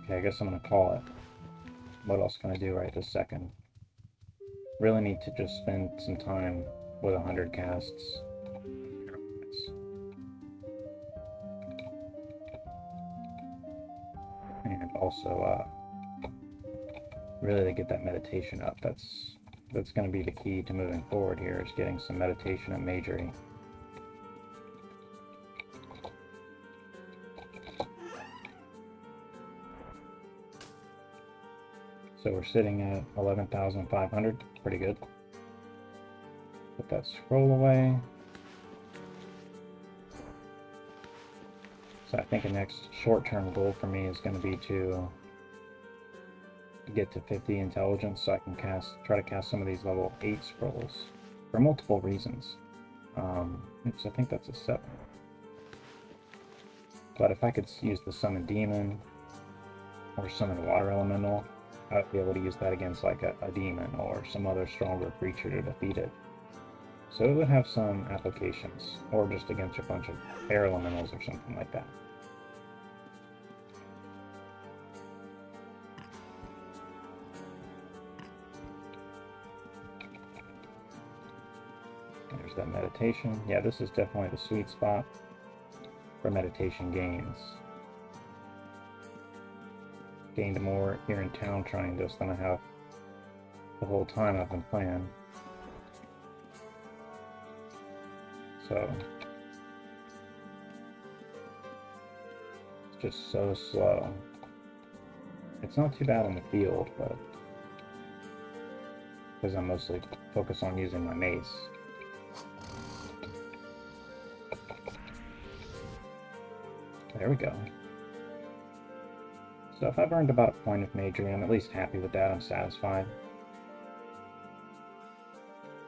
Okay, I guess I'm gonna call it. What else can I do right this second? Really need to just spend some time with 100 casts. And also, really to get that meditation up. That's going to be the key to moving forward here, is getting some meditation and magery. So we're sitting at 11,500, pretty good. Put that scroll away. So I think the next short-term goal for me is going to be to get to 50 intelligence, so I can try to cast some of these level 8 scrolls for multiple reasons. Oops, I think that's a 7. But if I could use the summon demon or summon water elemental, I'd be able to use that against like a demon or some other stronger creature to defeat it. So it would have some applications, or just against a bunch of air elementals or something like that. There's that meditation. Yeah, this is definitely the sweet spot for meditation gains. Gained more here in town trying this than I have the whole time I've been playing. So it's just so slow. It's not too bad in the field, but because I'm mostly focused on using my mace. There we go. So if I've earned about a point of magery, I'm at least happy with that. I'm satisfied.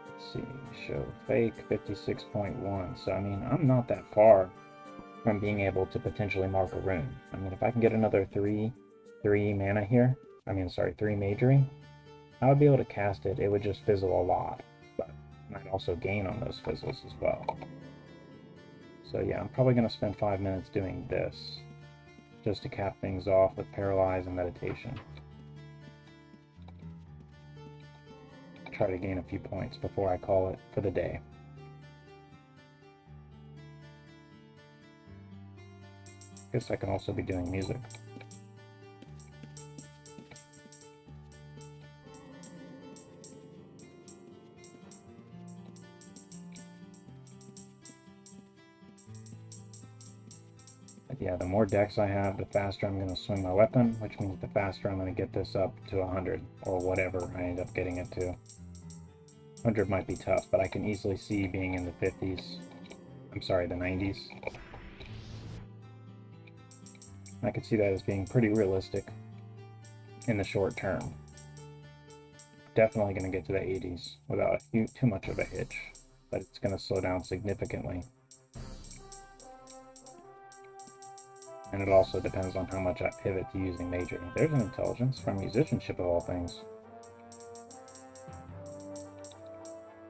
Let's see, show fake 56.1. So I mean, I'm not that far from being able to potentially mark a rune. I mean, if I can get another 3 mana here, I mean, sorry, 3 magery, I would be able to cast it. It would just fizzle a lot, but And I'd also gain on those fizzles as well. So yeah, I'm probably going to spend 5 minutes doing this, just to cap things off with Paralyze and Meditation. Try to gain a few points before I call it for the day. Guess I can also be doing music. But yeah, the more decks I have, the faster I'm going to swing my weapon, which means the faster I'm going to get this up to 100, or whatever I end up getting it to. 100 might be tough, but I can easily see being in the 50s. I'm sorry, the 90s. I could see that as being pretty realistic in the short term. Definitely going to get to the 80s without too much of a hitch, but it's going to slow down significantly. And it also depends on how much I pivot to using magery. There's an intelligence from musicianship of all things.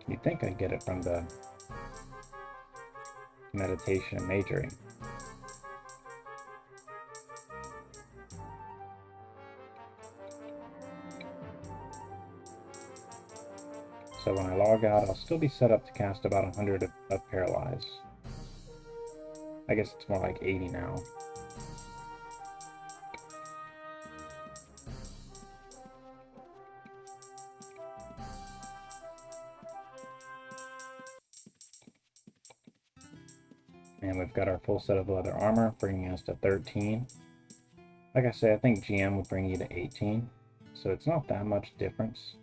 You'd think I'd get it from the meditation and magery. So when I log out, I'll still be set up to cast about 100 of Paralyze. I guess it's more like 80 now. And we've got our full set of leather armor, bringing us to 13. Like I say, I think GM would bring you to 18, so it's not that much difference.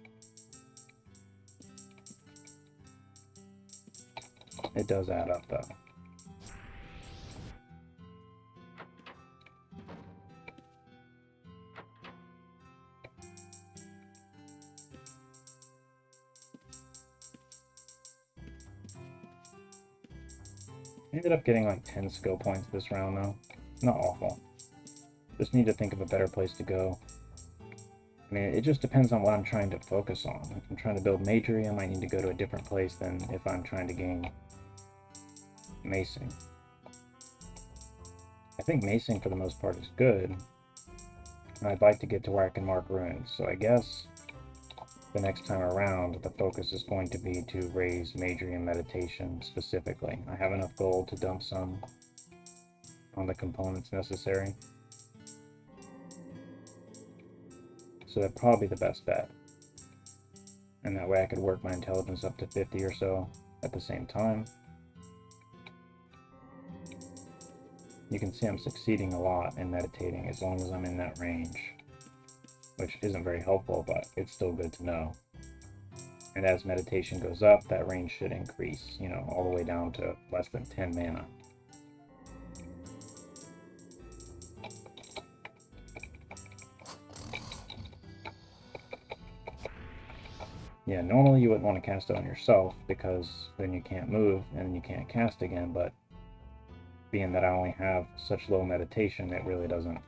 It does add up, though. I ended up getting like 10 skill points this round, though. Not awful. Just need to think of a better place to go. I mean, it just depends on what I'm trying to focus on. If I'm trying to build magery, I might need to go to a different place than if I'm trying to gain macing. I think macing for the most part is good. And I'd like to get to where I can mark runes, so I guess the next time around the focus is going to be to raise magery and meditation specifically. I have enough gold to dump some on the components necessary. So that'd probably be the best bet. And that way I could work my intelligence up to 50 or so at the same time. You can see I'm succeeding a lot in meditating as long as I'm in that range, which isn't very helpful, but it's still good to know. And as meditation goes up, that range should increase, you know, all the way down to less than 10 mana. Yeah, normally you wouldn't want to cast it on yourself because then you can't move and you can't cast again, but being that I only have such low meditation, it really doesn't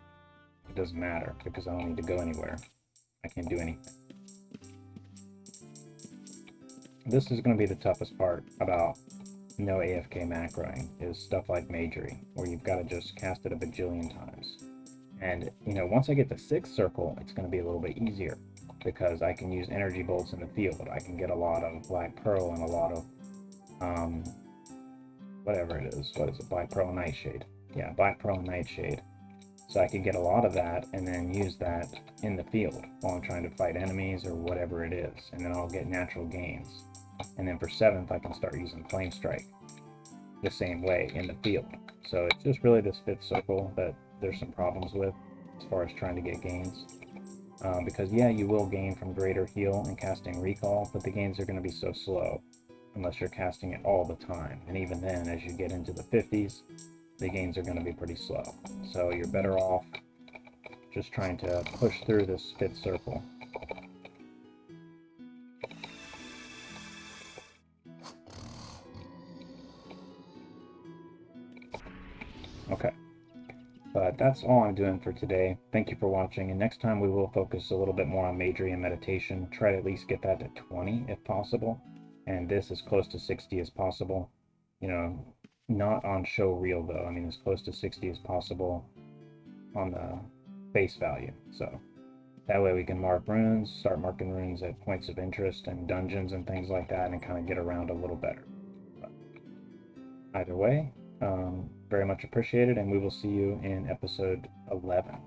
matter because I don't need to go anywhere. I can't do anything. This is going to be the toughest part about no AFK macroing, is stuff like magery, where you've got to just cast it a bajillion times. And, you know, once I get the 6th circle, it's going to be a little bit easier because I can use energy bolts in the field. I can get a lot of Black Pearl and a lot of, whatever it is. What is it? Black Pearl and Nightshade. Yeah, Black Pearl and Nightshade. So I can get a lot of that and then use that in the field while I'm trying to fight enemies or whatever it is. And then I'll get natural gains. And then for 7th, I can start using Flame Strike the same way in the field. So it's just really this 5th circle that there's some problems with as far as trying to get gains. Because yeah, you will gain from Greater Heal and casting Recall, but the gains are going to be so slow unless you're casting it all the time. And even then, as you get into the 50s, the gains are going to be pretty slow. So you're better off just trying to push through this 5th circle. Okay, but that's all I'm doing for today. Thank you for watching, and next time we will focus a little bit more on magery and meditation. Try to at least get that to 20 if possible, and this as close to 60 as possible. You know, not on show reel though. I mean, as close to 60 as possible on the base value. So that way we can mark runes, start marking runes at points of interest and dungeons and things like that, and kind of get around a little better. But either way, very much appreciated, and we will see you in episode 11.